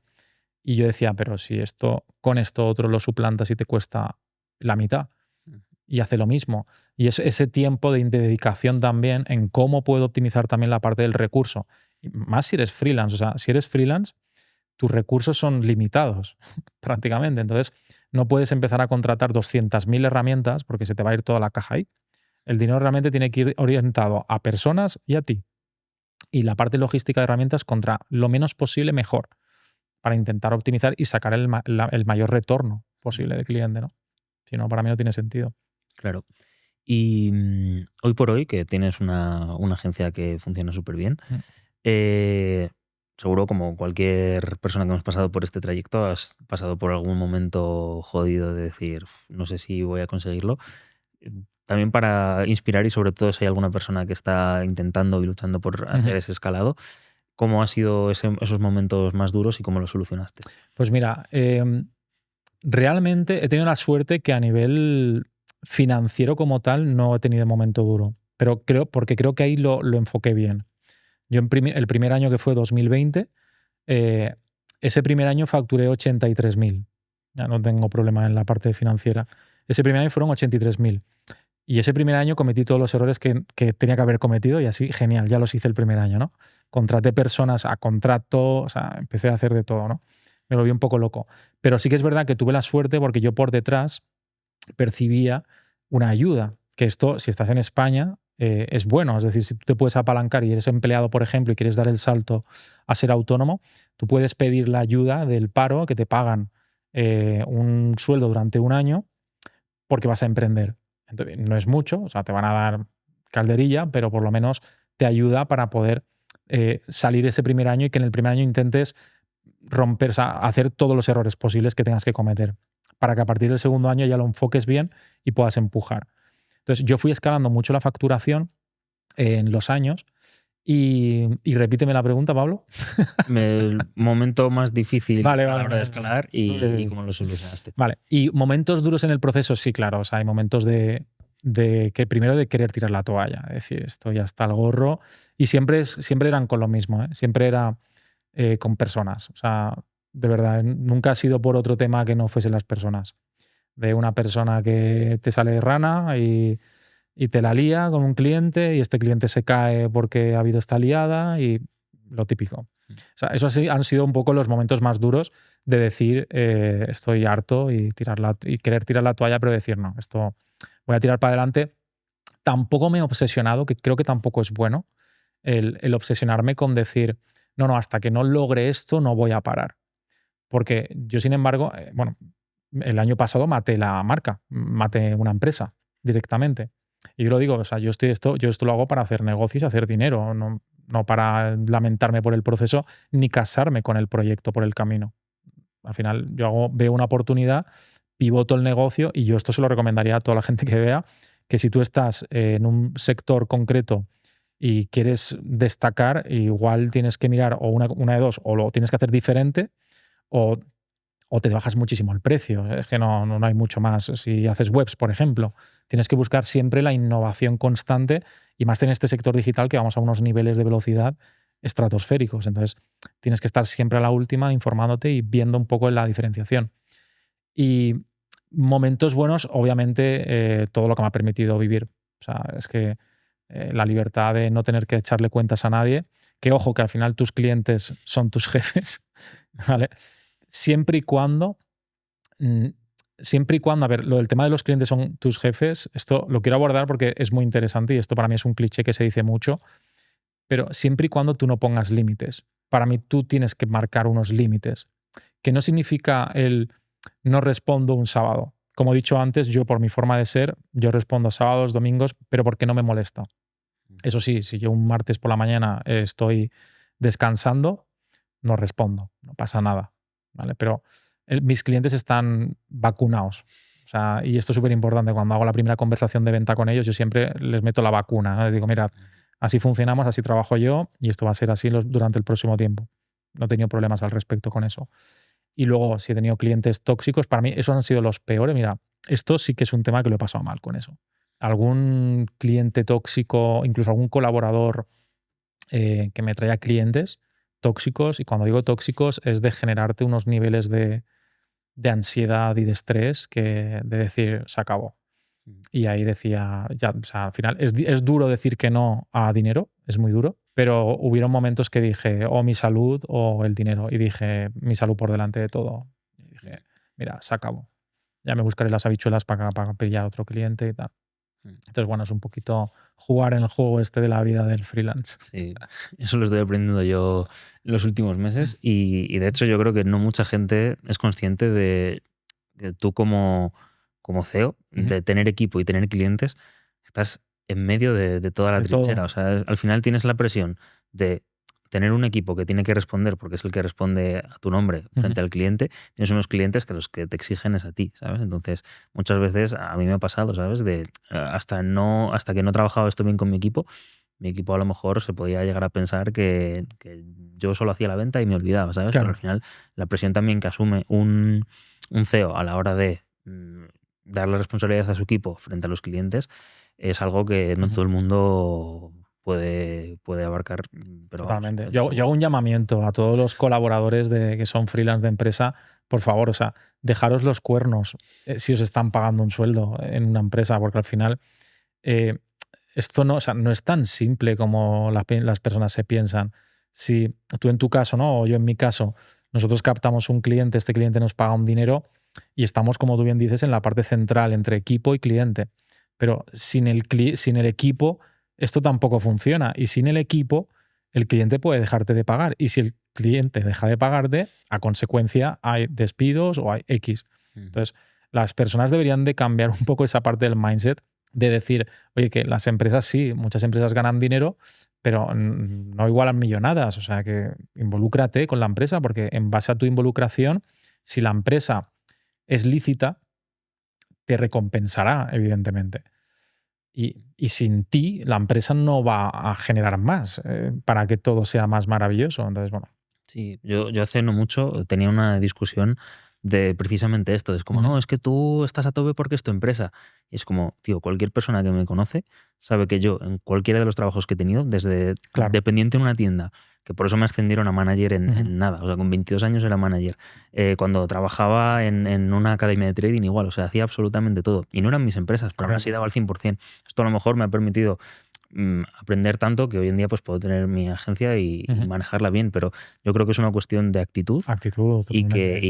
Y yo decía, pero si esto con esto otro lo suplantas y te cuesta la mitad. Y hace lo mismo. Y es ese tiempo de dedicación también en cómo puedo optimizar también la parte del recurso. Y más si eres freelance. O sea, si eres freelance, tus recursos son limitados prácticamente. Entonces, no puedes empezar a contratar 200.000 herramientas porque se te va a ir toda la caja ahí. El dinero realmente tiene que ir orientado a personas y a ti. Y la parte logística de herramientas contra lo menos posible mejor para intentar optimizar y sacar el mayor retorno posible del cliente, ¿no? Si no, para mí no tiene sentido. Claro. Y hoy por hoy, que tienes una agencia que funciona súper bien, seguro como cualquier persona que hemos pasado por este trayecto, has pasado por algún momento jodido de decir, no sé si voy a conseguirlo. También para inspirar y sobre todo si hay alguna persona que está intentando y luchando por hacer ese escalado, ¿cómo han sido esos momentos más duros y cómo los solucionaste? Pues mira, realmente he tenido la suerte que a nivel financiero como tal no he tenido momento duro, pero porque creo que ahí lo enfoqué bien. Yo el primer año que fue 2020, ese primer año facturé 83.000. Ya no tengo problema en la parte financiera. Ese primer año fueron 83.000. Y ese primer año cometí todos los errores que tenía que haber cometido y así, genial, ya los hice el primer año, ¿no? Contraté personas a contrato, o sea, empecé a hacer de todo, ¿no? Me volví un poco loco. Pero sí que es verdad que tuve la suerte porque yo por detrás percibía una ayuda, que esto, si estás en España, es bueno. Es decir, si tú te puedes apalancar y eres empleado, por ejemplo, y quieres dar el salto a ser autónomo, tú puedes pedir la ayuda del paro, que te pagan un sueldo durante un año porque vas a emprender. Entonces, no es mucho, o sea, te van a dar calderilla, pero por lo menos te ayuda para poder salir ese primer año y que en el primer año intentes romper, o sea, hacer todos los errores posibles que tengas que cometer, para que a partir del segundo año ya lo enfoques bien y puedas empujar. Entonces, yo fui escalando mucho la facturación en los años y repíteme la pregunta, Pablo. El momento más difícil Vale, a la hora de escalar y cómo lo solucionaste. Vale, y momentos duros en el proceso, sí, claro. O sea, hay momentos de que primero de querer tirar la toalla, es decir, esto ya está al gorro. Y siempre eran con lo mismo, ¿eh? Siempre era con personas. O sea, de verdad, nunca ha sido por otro tema que no fuesen las personas. De una persona que te sale de rana y te la lía con un cliente y este cliente se cae porque ha habido esta liada y lo típico. O sea, esos han sido un poco los momentos más duros de decir estoy harto y querer tirar la toalla, pero decir no, esto voy a tirar para adelante. Tampoco me he obsesionado, que creo que tampoco es bueno, el obsesionarme con decir no, hasta que no logre esto no voy a parar. Porque yo, sin embargo, bueno, el año pasado maté la marca, maté una empresa directamente. Y yo lo digo, o sea, yo esto lo hago para hacer negocios y hacer dinero, no para lamentarme por el proceso ni casarme con el proyecto por el camino. Al final yo veo una oportunidad, pivoto el negocio y yo esto se lo recomendaría a toda la gente que vea, que si tú estás en un sector concreto y quieres destacar, igual tienes que mirar o una de dos, o lo tienes que hacer diferente o te bajas muchísimo el precio. Es que no hay mucho más. Si haces webs, por ejemplo, tienes que buscar siempre la innovación constante y más en este sector digital que vamos a unos niveles de velocidad estratosféricos. Entonces, tienes que estar siempre a la última informándote y viendo un poco la diferenciación. Y momentos buenos, obviamente, todo lo que me ha permitido vivir. O sea, es que la libertad de no tener que echarle cuentas a nadie, que ojo, que al final tus clientes son tus jefes, ¿vale? Siempre y cuando, a ver, lo del tema de los clientes son tus jefes, esto lo quiero abordar porque es muy interesante y esto para mí es un cliché que se dice mucho, pero siempre y cuando tú no pongas límites. Para mí tú tienes que marcar unos límites, que no significa el no respondo un sábado. Como he dicho antes, yo por mi forma de ser, yo respondo sábados, domingos, pero porque no me molesta. Eso sí, si yo un martes por la mañana estoy descansando, no respondo, no pasa nada, ¿vale? Pero mis clientes están vacunados. O sea, y esto es súper importante. Cuando hago la primera conversación de venta con ellos, yo siempre les meto la vacuna, ¿no? Les digo, mirad, así funcionamos, así trabajo yo y esto va a ser así durante el próximo tiempo. No he tenido problemas al respecto con eso. Y luego, si he tenido clientes tóxicos, para mí esos han sido los peores. Mira, esto sí que es un tema que lo he pasado mal con eso. Algún cliente tóxico, incluso algún colaborador que me traía clientes tóxicos, y cuando digo tóxicos es de generarte unos niveles de ansiedad y de estrés que de decir, se acabó. Y ahí decía, ya, o sea, al final es duro decir que no a dinero, es muy duro, pero hubieron momentos que dije, o mi salud o el dinero, y dije, mi salud por delante de todo. Y dije, mira, se acabó. Ya me buscaré las habichuelas para pillar otro cliente y tal. Entonces, bueno, es un poquito jugar en el juego este de la vida del freelance. Sí, eso lo estoy aprendiendo yo en los últimos meses y de hecho yo creo que no mucha gente es consciente de que tú como CEO, de tener equipo y tener clientes, estás en medio de toda la trinchera. Todo. O sea, al final tienes la presión de tener un equipo que tiene que responder porque es el que responde a tu nombre frente al cliente. Tienes unos clientes que los que te exigen es a ti, ¿sabes? Entonces, muchas veces a mí me ha pasado, ¿sabes? De hasta que no he trabajado esto bien con mi equipo a lo mejor se podía llegar a pensar que yo solo hacía la venta y me olvidaba, ¿sabes? Claro. Pero al final la presión también que asume un CEO a la hora de dar la responsabilidad a su equipo frente a los clientes es algo que no todo el mundo puede abarcar. Pero totalmente. Vamos, Yo hago un llamamiento a todos los colaboradores que son freelance de empresa. Por favor, o sea, dejaros los cuernos si os están pagando un sueldo en una empresa, porque al final esto no, o sea, no es tan simple como las personas se piensan. Si tú en tu caso, ¿no? O yo en mi caso, nosotros captamos un cliente, este cliente nos paga un dinero y estamos, como tú bien dices, en la parte central entre equipo y cliente. Pero sin el equipo esto tampoco funciona. Y sin el equipo, el cliente puede dejarte de pagar. Y si el cliente deja de pagarte, a consecuencia hay despidos o hay X. Entonces, las personas deberían de cambiar un poco esa parte del mindset de decir, oye, que las empresas sí, muchas empresas ganan dinero, pero no igualan millonadas. O sea, que involúcrate con la empresa, porque en base a tu involucración, si la empresa es lícita, te recompensará, evidentemente. Y sin ti, la empresa no va a generar más para que todo sea más maravilloso. Entonces, bueno. Sí, yo hace no mucho tenía una discusión de precisamente esto. Es como, no, es que tú estás a tope porque es tu empresa. Y es como, tío, cualquier persona que me conoce sabe que yo, en cualquiera de los trabajos que he tenido, desde dependiente en una tienda, que por eso me ascendieron a manager en nada, o sea, con 22 años era manager. Cuando trabajaba en una academia de trading igual, o sea, hacía absolutamente todo. Y no eran mis empresas, pero aún así daba al 100%. Esto a lo mejor me ha permitido aprender tanto que hoy en día pues puedo tener mi agencia y manejarla bien, pero yo creo que es una cuestión de actitud y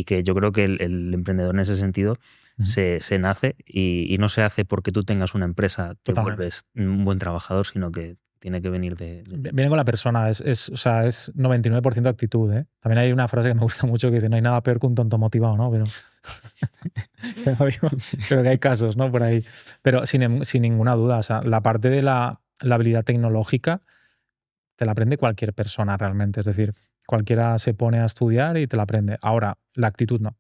que yo creo que el emprendedor en ese sentido se nace y no se hace porque tú tengas una empresa, te vuelves un buen trabajador, sino que tiene que venir de... Viene con la persona, o sea, es 99% actitud. También hay una frase que me gusta mucho que dice, no hay nada peor que un tonto motivado, ¿no? Pero, pero que hay casos, ¿no? Por ahí. Pero sin ninguna duda, o sea, la parte de la habilidad tecnológica te la aprende cualquier persona realmente. Es decir, cualquiera se pone a estudiar y te la aprende. Ahora, la actitud no.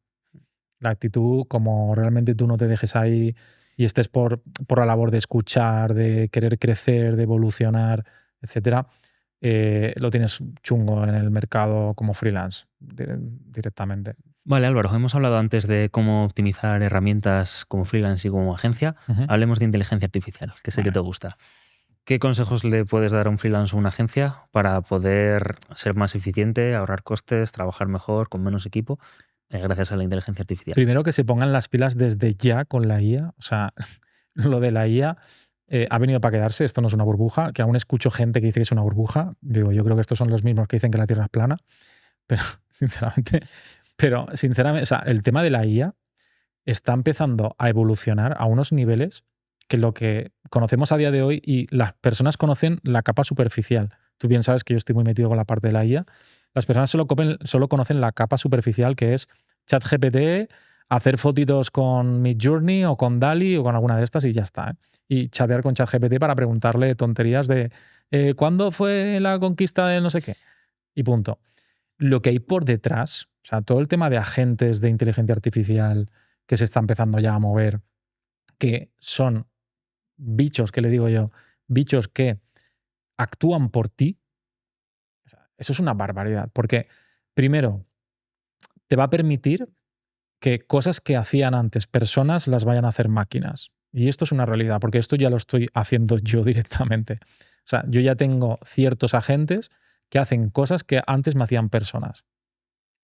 La actitud, como realmente tú no te dejes ahí y estés por la labor de escuchar, de querer crecer, de evolucionar, etcétera, lo tienes chungo en el mercado como freelance directamente. Vale, Álvaro, hemos hablado antes de cómo optimizar herramientas como freelance y como agencia. Hablemos de inteligencia artificial, que sé que te gusta. ¿Qué consejos le puedes dar a un freelance o una agencia para poder ser más eficiente, ahorrar costes, trabajar mejor, con menos equipo, gracias a la inteligencia artificial? Primero, que se pongan las pilas desde ya con la IA. O sea, lo de la IA ha venido para quedarse, esto no es una burbuja, que aún escucho gente que dice que es una burbuja. Digo, yo creo que estos son los mismos que dicen que la Tierra es plana, pero sinceramente, o sea, el tema de la IA está empezando a evolucionar a unos niveles que lo que conocemos a día de hoy y las personas conocen la capa superficial. Tú bien sabes que yo estoy muy metido con la parte de la IA. Las personas solo conocen la capa superficial, que es ChatGPT, hacer fotitos con Midjourney o con DALL-E o con alguna de estas y ya está. Y chatear con ChatGPT para preguntarle tonterías de ¿cuándo fue la conquista de no sé qué? Y punto. Lo que hay por detrás, o sea, todo el tema de agentes de inteligencia artificial que se está empezando ya a mover, que son bichos, que le digo yo, bichos que actúan por ti, o sea, eso es una barbaridad. Porque, primero, te va a permitir que cosas que hacían antes personas las vayan a hacer máquinas. Y esto es una realidad, porque esto ya lo estoy haciendo yo directamente. O sea, yo ya tengo ciertos agentes que hacen cosas que antes me hacían personas.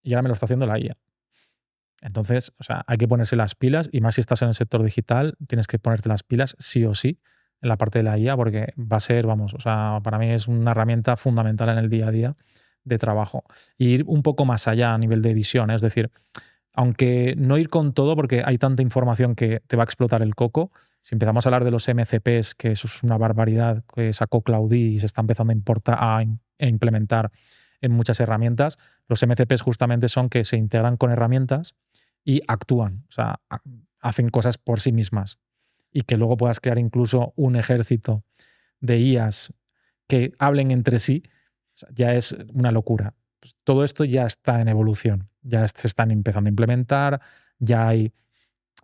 Y ahora me lo está haciendo la IA. Entonces, o sea, hay que ponerse las pilas, y más si estás en el sector digital, tienes que ponerte las pilas sí o sí en la parte de la IA, porque va a ser, vamos, o sea, para mí es una herramienta fundamental en el día a día de trabajo. Y ir un poco más allá a nivel de visión, es decir, aunque no ir con todo porque hay tanta información que te va a explotar el coco. Si empezamos a hablar de los MCPs, que eso es una barbaridad que sacó Claudí y se está empezando a implementar en muchas herramientas, los MCPs justamente son que se integran con herramientas y actúan, o sea, hacen cosas por sí mismas. Y que luego puedas crear incluso un ejército de IAs que hablen entre sí, o sea, ya es una locura. Pues todo esto ya está en evolución, ya se están empezando a implementar, ya hay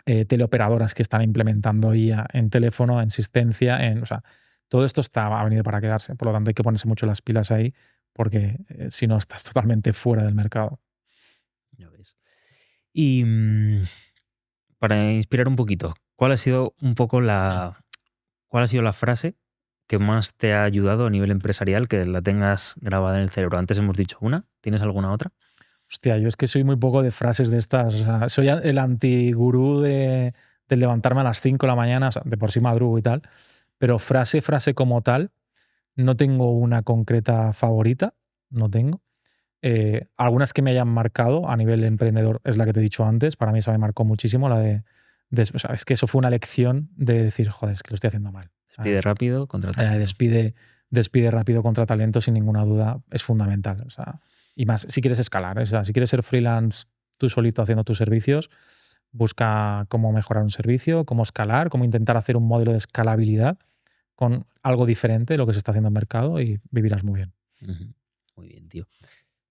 teleoperadoras que están implementando IA en teléfono, en asistencia, o sea, todo esto ha venido para quedarse. Por lo tanto, hay que ponerse mucho las pilas ahí, porque si no, estás totalmente fuera del mercado. Ya ves. Y para inspirar un poquito, ¿cuál ha sido la frase que más te ha ayudado a nivel empresarial, que la tengas grabada en el cerebro? Antes hemos dicho una, ¿tienes alguna otra? Hostia, yo es que soy muy poco de frases de estas. O sea, soy el antigurú de levantarme a las 5 de la mañana, o sea, de por sí madrugo y tal, pero frase como tal, no tengo una concreta favorita, no tengo. Algunas que me hayan marcado a nivel emprendedor es la que te he dicho antes, para mí esa me marcó muchísimo, la o sea, es que eso fue una lección de decir, joder, es que lo estoy haciendo mal. Despide rápido contra talento. Despide rápido contra talento, sin ninguna duda, es fundamental. O sea, y más si quieres escalar, o sea, si quieres ser freelance tú solito haciendo tus servicios, busca cómo mejorar un servicio, cómo escalar, cómo intentar hacer un modelo de escalabilidad con algo diferente de lo que se está haciendo en el mercado y vivirás muy bien. Muy bien, tío.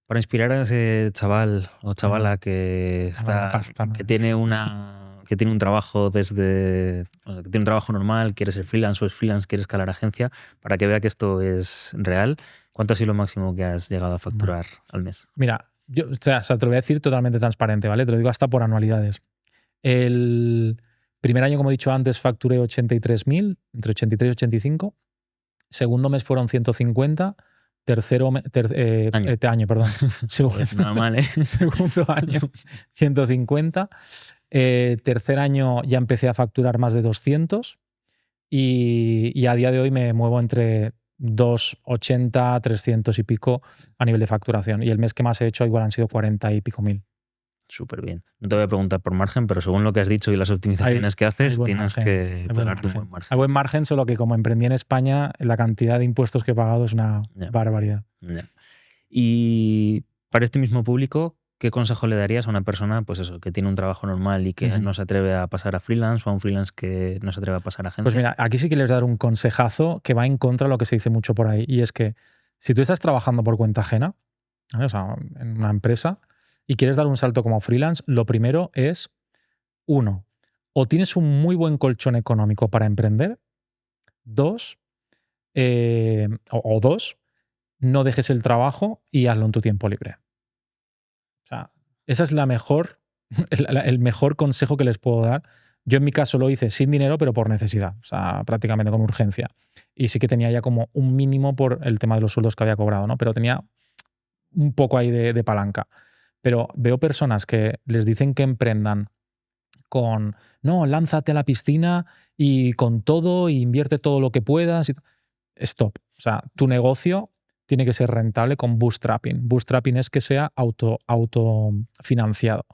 Para inspirar a ese chaval o chavala que tiene un trabajo que tiene un trabajo normal, quiere ser freelance o es freelance, quiere escalar agencia, para que vea que esto es real, ¿cuánto ha sido lo máximo que has llegado a facturar al mes? Mira, yo o sea, te lo voy a decir totalmente transparente, ¿vale? Te lo digo hasta por anualidades. El primer año, como he dicho antes, facturé 83.000, entre 83 y 85. Segundo mes fueron 150. Año, perdón. Nada mal, ¿eh? Segundo año, 150. Tercer año ya empecé a facturar más de 200 y a día de hoy me muevo entre 280, 300 y pico a nivel de facturación. Y el mes que más he hecho igual han sido 40 y pico mil. Súper bien. No te voy a preguntar por margen, pero según lo que has dicho y las optimizaciones que haces, tienes que pegarte un buen margen. Hay buen margen, solo que como emprendí en España, la cantidad de impuestos que he pagado es una barbaridad. Y para este mismo público, ¿qué consejo le darías a una persona, pues eso, que tiene un trabajo normal y que no se atreve a pasar a freelance, o a un freelance que no se atreve a pasar a agencia? Pues mira, aquí sí que les voy a dar un consejazo que va en contra de lo que se dice mucho por ahí. Y es que si tú estás trabajando por cuenta ajena, ¿vale? O sea, en una empresa, y quieres dar un salto como freelance, lo primero es, uno, o tienes un muy buen colchón económico para emprender. Dos, no dejes el trabajo y hazlo en tu tiempo libre. O sea, esa es el mejor consejo que les puedo dar. Yo en mi caso lo hice sin dinero, pero por necesidad, o sea, prácticamente con urgencia. Y sí que tenía ya como un mínimo por el tema de los sueldos que había cobrado, ¿no? Pero tenía un poco ahí de palanca. Pero veo personas que les dicen que emprendan con, no, lánzate a la piscina y con todo, y invierte todo lo que puedas. Stop. O sea, tu negocio tiene que ser rentable con bootstrapping. Bootstrapping es que sea autofinanciado.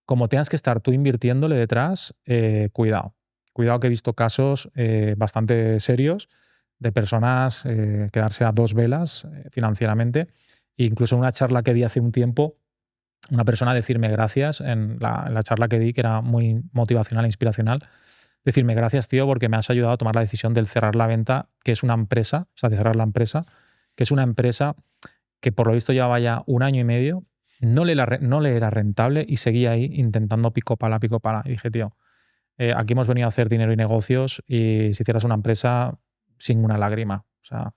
Como tengas que estar tú invirtiéndole detrás, cuidado. Cuidado, que he visto casos bastante serios de personas quedarse a dos velas financieramente. E incluso en una charla que di hace un tiempo, una persona decirme gracias en la charla que di, que era muy motivacional e inspiracional, decirme gracias, tío, porque me has ayudado a tomar la decisión del cerrar la venta, que es una empresa, o sea, de cerrar la empresa, que es una empresa que por lo visto llevaba ya 1 año y medio, no le era rentable y seguía ahí intentando pico pala. Y dije, tío, aquí hemos venido a hacer dinero y negocios, y si cierras una empresa, sin una lágrima. O sea,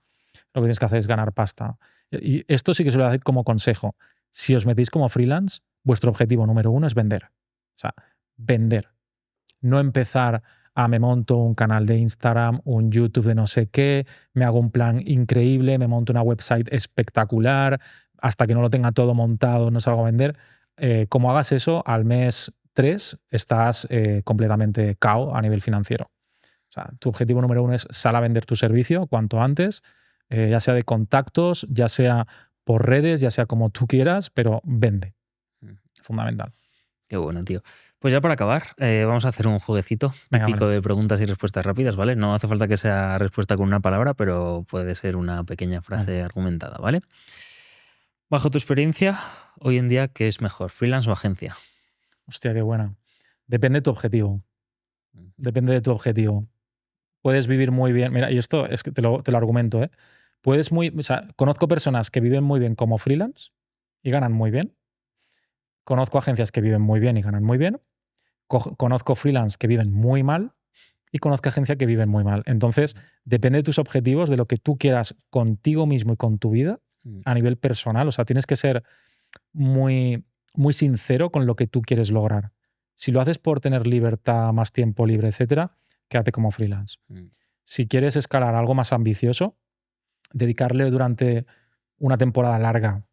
lo que tienes que hacer es ganar pasta. Y esto sí que se lo voy a decir como consejo. Si os metéis como freelance, vuestro objetivo número 1 es vender. O sea, vender. No empezar a me monto un canal de Instagram, un YouTube de no sé qué, me hago un plan increíble, me monto una website espectacular, hasta que no lo tenga todo montado no salgo a vender. Como hagas eso, al mes 3 estás completamente cao a nivel financiero. O sea, tu objetivo número 1 es sal a vender tu servicio cuanto antes, ya sea de contactos, ya sea por redes, ya sea como tú quieras, pero vende. Fundamental. Qué bueno, tío. Pues ya para acabar, vamos a hacer un jueguecito típico de preguntas y respuestas rápidas, ¿vale? No hace falta que sea respuesta con una palabra, pero puede ser una pequeña frase argumentada, ¿vale? Bajo tu experiencia, hoy en día, ¿qué es mejor, freelance o agencia? Hostia, qué buena. Depende de tu objetivo. Depende de tu objetivo. Puedes vivir muy bien. Mira, y esto es que te lo argumento, ¿eh? O sea, conozco personas que viven muy bien como freelance y ganan muy bien. Conozco agencias que viven muy bien y ganan muy bien. Conozco freelance que viven muy mal y conozco agencias que viven muy mal. Entonces, depende de tus objetivos, de lo que tú quieras contigo mismo y con tu vida a nivel personal. O sea, tienes que ser muy, muy sincero con lo que tú quieres lograr. Si lo haces por tener libertad, más tiempo libre, etcétera, quédate como freelance. Si quieres escalar algo más ambicioso, dedicarle durante una temporada larga,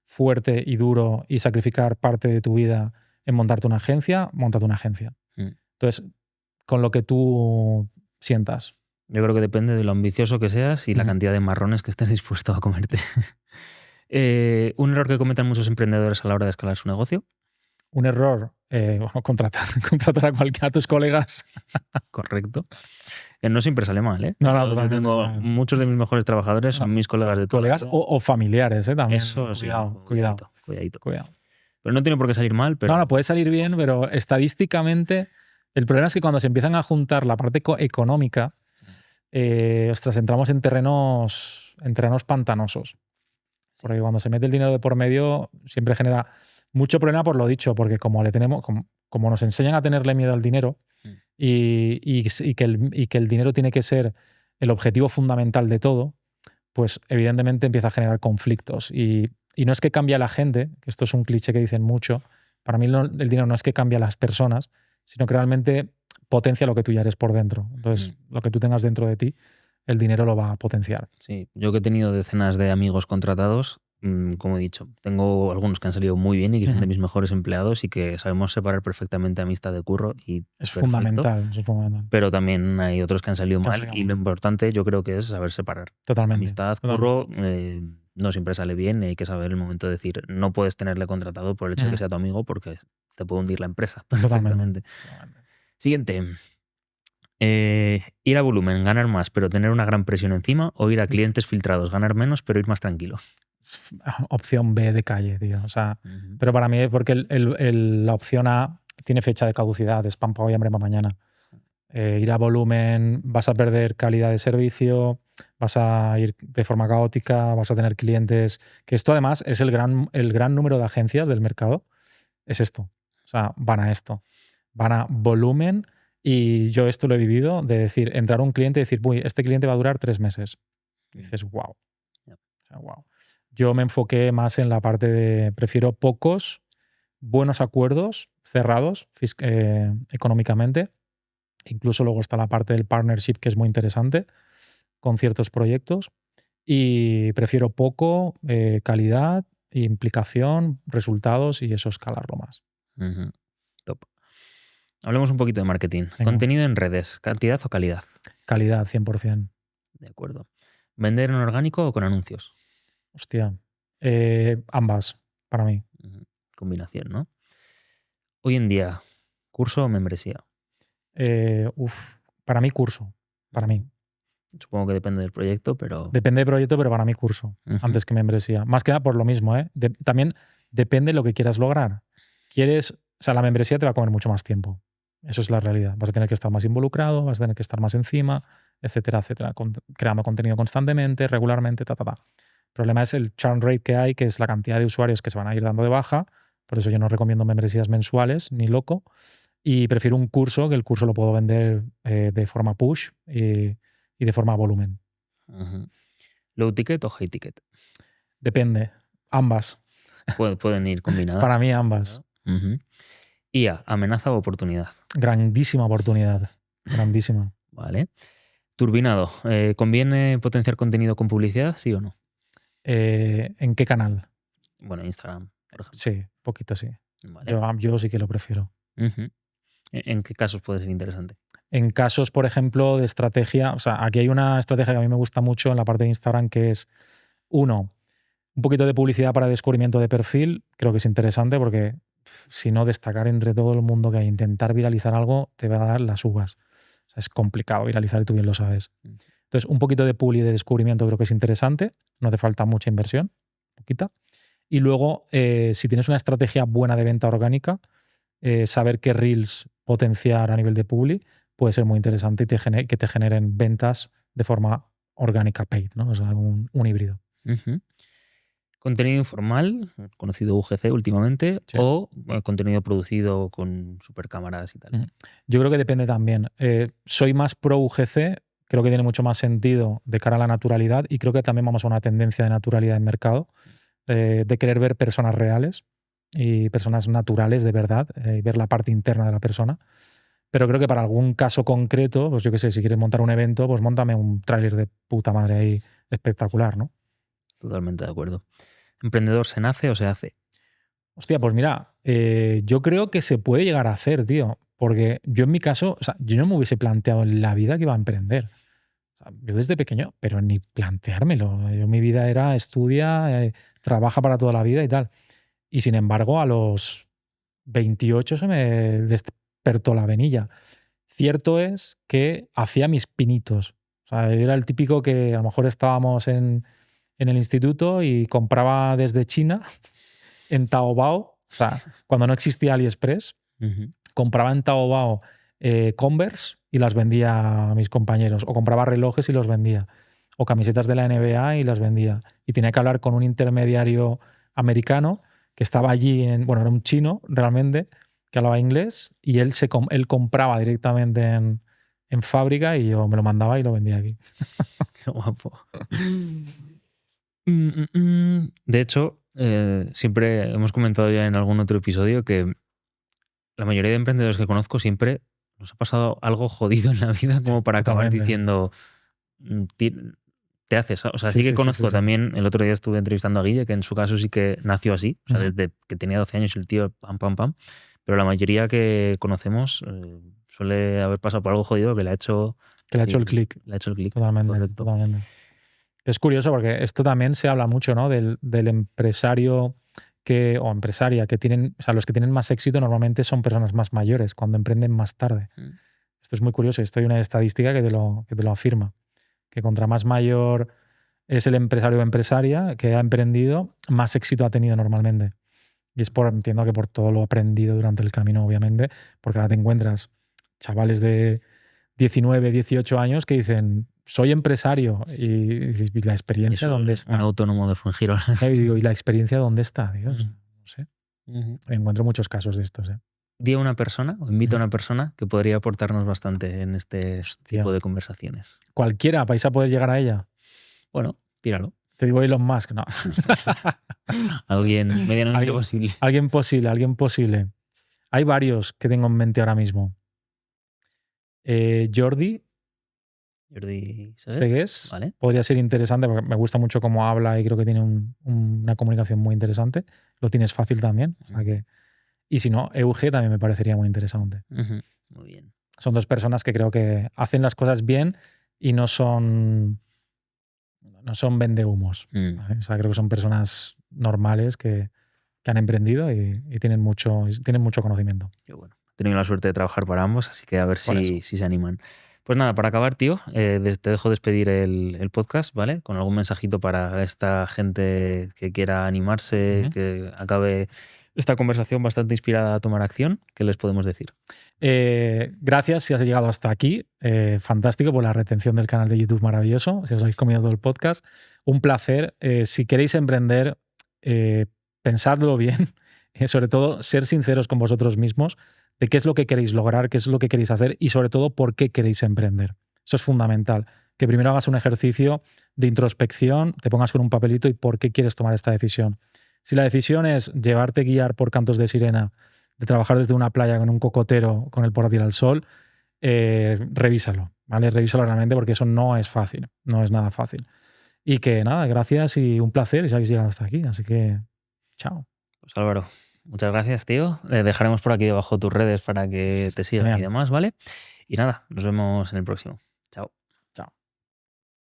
fuerte y duro, y sacrificar parte de tu vida en montarte una agencia, móntate una agencia. Entonces, con lo que tú sientas. Yo creo que depende de lo ambicioso que seas y la cantidad de marrones que estés dispuesto a comerte. Un error que cometen muchos emprendedores a la hora de escalar su negocio. Un error, contratar a tus colegas. Correcto. No siempre sale mal, ¿eh? No, yo tengo muchos de mis mejores trabajadores son mis colegas de todo. Colegas o familiares, también. Eso sí. Cuidadito. Pero no tiene por qué salir mal. Pero... No, puede salir bien, pero estadísticamente el problema es que cuando se empiezan a juntar la parte económica, entramos en terrenos pantanosos. Porque cuando se mete el dinero de por medio siempre genera mucho problema, por lo dicho, porque como nos enseñan a tenerle miedo al dinero y que el dinero tiene que ser el objetivo fundamental de todo, pues evidentemente empieza a generar conflictos. Y no es que cambie a la gente, que esto es un cliché que dicen mucho. Para mí el dinero no es que cambie a las personas, sino que realmente potencia lo que tú ya eres por dentro. Entonces, lo que tú tengas dentro de ti, el dinero lo va a potenciar. Sí, yo que he tenido decenas de amigos contratados, como he dicho, tengo algunos que han salido muy bien y que son de mis mejores empleados y que sabemos separar perfectamente amistad de curro. Y es fundamental. Pero también hay otros que han salido mal y lo importante yo creo que es saber separar. Totalmente. Amistad, curro, no siempre sale bien y hay que saber el momento de decir, no puedes tenerle contratado por el hecho de que sea tu amigo porque te puede hundir la empresa perfectamente. Siguiente. Ir a volumen, ganar más, pero tener una gran presión encima, o ir a clientes filtrados, ganar menos, pero ir más tranquilo. Opción B de calle, tío. O sea, pero para mí, porque la opción A tiene fecha de caducidad, es pan para hoy, hambre para mañana. Ir a volumen, vas a perder calidad de servicio, vas a ir de forma caótica, vas a tener clientes. Que esto además es el gran número de agencias del mercado. Es esto. O sea, van a esto. Van a volumen. Y yo esto lo he vivido, de decir, entrar a un cliente y decir, uy, este cliente va a durar 3 meses. Y dices, wow. O sea, wow. Yo me enfoqué más en la parte de, prefiero pocos buenos acuerdos cerrados económicamente. Incluso luego está la parte del partnership, que es muy interesante, con ciertos proyectos. Y prefiero poco, calidad, implicación, resultados, y eso escalarlo más. Top. Hablemos un poquito de marketing. Venga. Contenido en redes, ¿cantidad o calidad? Calidad, 100%. De acuerdo. ¿Vender en orgánico o con anuncios? Hostia. Ambas, para mí. Combinación, ¿no? Hoy en día, ¿curso o membresía? Para mí curso. Para mí. Supongo que depende del proyecto, pero... Depende del proyecto, pero para mí curso, antes que membresía. Más que nada por lo mismo, ¿eh? También depende de lo que quieras lograr. La membresía te va a comer mucho más tiempo. Eso es la realidad. Vas a tener que estar más involucrado, vas a tener que estar más encima, etcétera, etcétera. Creando contenido constantemente, regularmente, ta. El problema es el churn rate que hay, que es la cantidad de usuarios que se van a ir dando de baja. Por eso yo no recomiendo membresías mensuales, ni loco. Y prefiero un curso, que el curso lo puedo vender de forma push y de forma volumen. ¿Low ticket o high ticket? Depende. Ambas. Pueden ir combinadas. Para mí ambas. IA, amenaza o oportunidad. Grandísima oportunidad. Grandísima. Vale. Turbinado, ¿conviene potenciar contenido con publicidad, sí o no? ¿En qué canal? Bueno, Instagram, por ejemplo. Sí, poquito sí. Vale. Yo sí que lo prefiero. ¿En qué casos puede ser interesante? En casos, por ejemplo, de estrategia, aquí hay una estrategia que a mí me gusta mucho en la parte de Instagram, que es, un poquito de publicidad para descubrimiento de perfil. Creo que es interesante porque si no, destacar entre todo el mundo que hay, intentar viralizar algo, te va a dar las uvas. Es complicado viralizar y tú bien lo sabes. Entonces, un poquito de publi de descubrimiento creo que es interesante. No te falta mucha inversión, poquita. Y luego, si tienes una estrategia buena de venta orgánica, saber qué reels potenciar a nivel de publi puede ser muy interesante y que te generen ventas de forma orgánica paid, ¿no? O sea, un híbrido. ¿Contenido informal, conocido UGC últimamente, sí, o contenido producido con supercámaras y tal? Yo creo que depende también. Soy más pro UGC, creo que tiene mucho más sentido de cara a la naturalidad y creo que también vamos a una tendencia de naturalidad en mercado, de querer ver personas reales y personas naturales de verdad, y ver la parte interna de la persona. Pero creo que para algún caso concreto, pues yo qué sé, si quieres montar un evento, pues móntame un tráiler de puta madre ahí espectacular, ¿no? Totalmente de acuerdo. ¿Emprendedor se nace o se hace? Hostia, pues mira, yo creo que se puede llegar a hacer, tío. Porque yo en mi caso, yo no me hubiese planteado en la vida que iba a emprender. Yo desde pequeño, pero ni planteármelo. Yo mi vida era estudia, trabaja para toda la vida y tal. Y sin embargo, a los 28 se me despertó la venilla. Cierto es que hacía mis pinitos. Yo era el típico que a lo mejor estábamos en el instituto y compraba desde China, en Taobao, cuando no existía AliExpress, compraba en Taobao Converse y las vendía a mis compañeros. O compraba relojes y los vendía. O camisetas de la NBA y las vendía. Y tenía que hablar con un intermediario americano que estaba allí, era un chino realmente, que hablaba inglés, y él compraba directamente en fábrica y yo me lo mandaba y lo vendía aquí. Qué guapo. De hecho, siempre hemos comentado ya en algún otro episodio que la mayoría de emprendedores que conozco siempre nos ha pasado algo jodido en la vida como para acabar diciendo te haces. O sea, sí que conozco también, el otro día estuve entrevistando a Guille, que en su caso sí que nació así, o sea, desde que tenía 12 años el tío pam, pero la mayoría que conocemos suele haber pasado por algo jodido que le ha hecho... Que le ha hecho el clic. Le ha hecho el clic. Totalmente. Es curioso porque esto también se habla mucho, ¿no? Del empresario o empresaria que tienen, los que tienen más éxito normalmente son personas más mayores, cuando emprenden más tarde. Esto es muy curioso. Esto hay una estadística que te lo afirma. Que contra más mayor es el empresario o empresaria que ha emprendido, más éxito ha tenido normalmente. Y entiendo que por todo lo aprendido durante el camino, obviamente, porque ahora te encuentras chavales de 19, 18 años que dicen, soy empresario, y dices, ¿y la experiencia dónde está? Un autónomo de Fuengirola. Y digo, ¿y la experiencia dónde está? Dios, no sé. Encuentro muchos casos de estos. Di a una persona, o invita a una persona que podría aportarnos bastante en este tipo de conversaciones. Cualquiera, vais a poder llegar a ella. Bueno, tíralo. Te digo Elon Musk, no. Alguien medianamente posible. Alguien posible. Hay varios que tengo en mente ahora mismo. Jordi Segués, ¿vale? Podría ser interesante porque me gusta mucho cómo habla y creo que tiene una comunicación muy interesante. Lo tienes fácil también. O sea que Y si no, Euge también me parecería muy interesante. Muy bien. Son dos personas que creo que hacen las cosas bien y no son vendehumos. ¿Vale? O sea, creo que son personas normales que han emprendido y tienen mucho conocimiento. Qué bueno. He tenido la suerte de trabajar para ambos, así que a ver si se animan. Pues nada, para acabar, tío, te dejo despedir el podcast, ¿vale? Con algún mensajito para esta gente que quiera animarse, que acabe esta conversación bastante inspirada a tomar acción. ¿Qué les podemos decir? Gracias si has llegado hasta aquí. Fantástico por la retención del canal de YouTube, maravilloso. Si os habéis comido todo el podcast, un placer. Si queréis emprender, pensadlo bien. Sobre todo, ser sinceros con vosotros mismos de qué es lo que queréis lograr, qué es lo que queréis hacer y sobre todo por qué queréis emprender. Eso es fundamental. Que primero hagas un ejercicio de introspección, te pongas con un papelito y por qué quieres tomar esta decisión. Si la decisión es llevarte guiar por cantos de sirena, de trabajar desde una playa con un cocotero con el portátil al sol, revísalo, ¿vale? Revísalo realmente porque eso no es fácil, no es nada fácil. Y que nada, gracias y un placer y si habéis llegado hasta aquí. Así que, chao. Pues Álvaro, muchas gracias, tío. Dejaremos por aquí debajo tus redes para que te sigan y demás, ¿vale? Y nada, nos vemos en el próximo.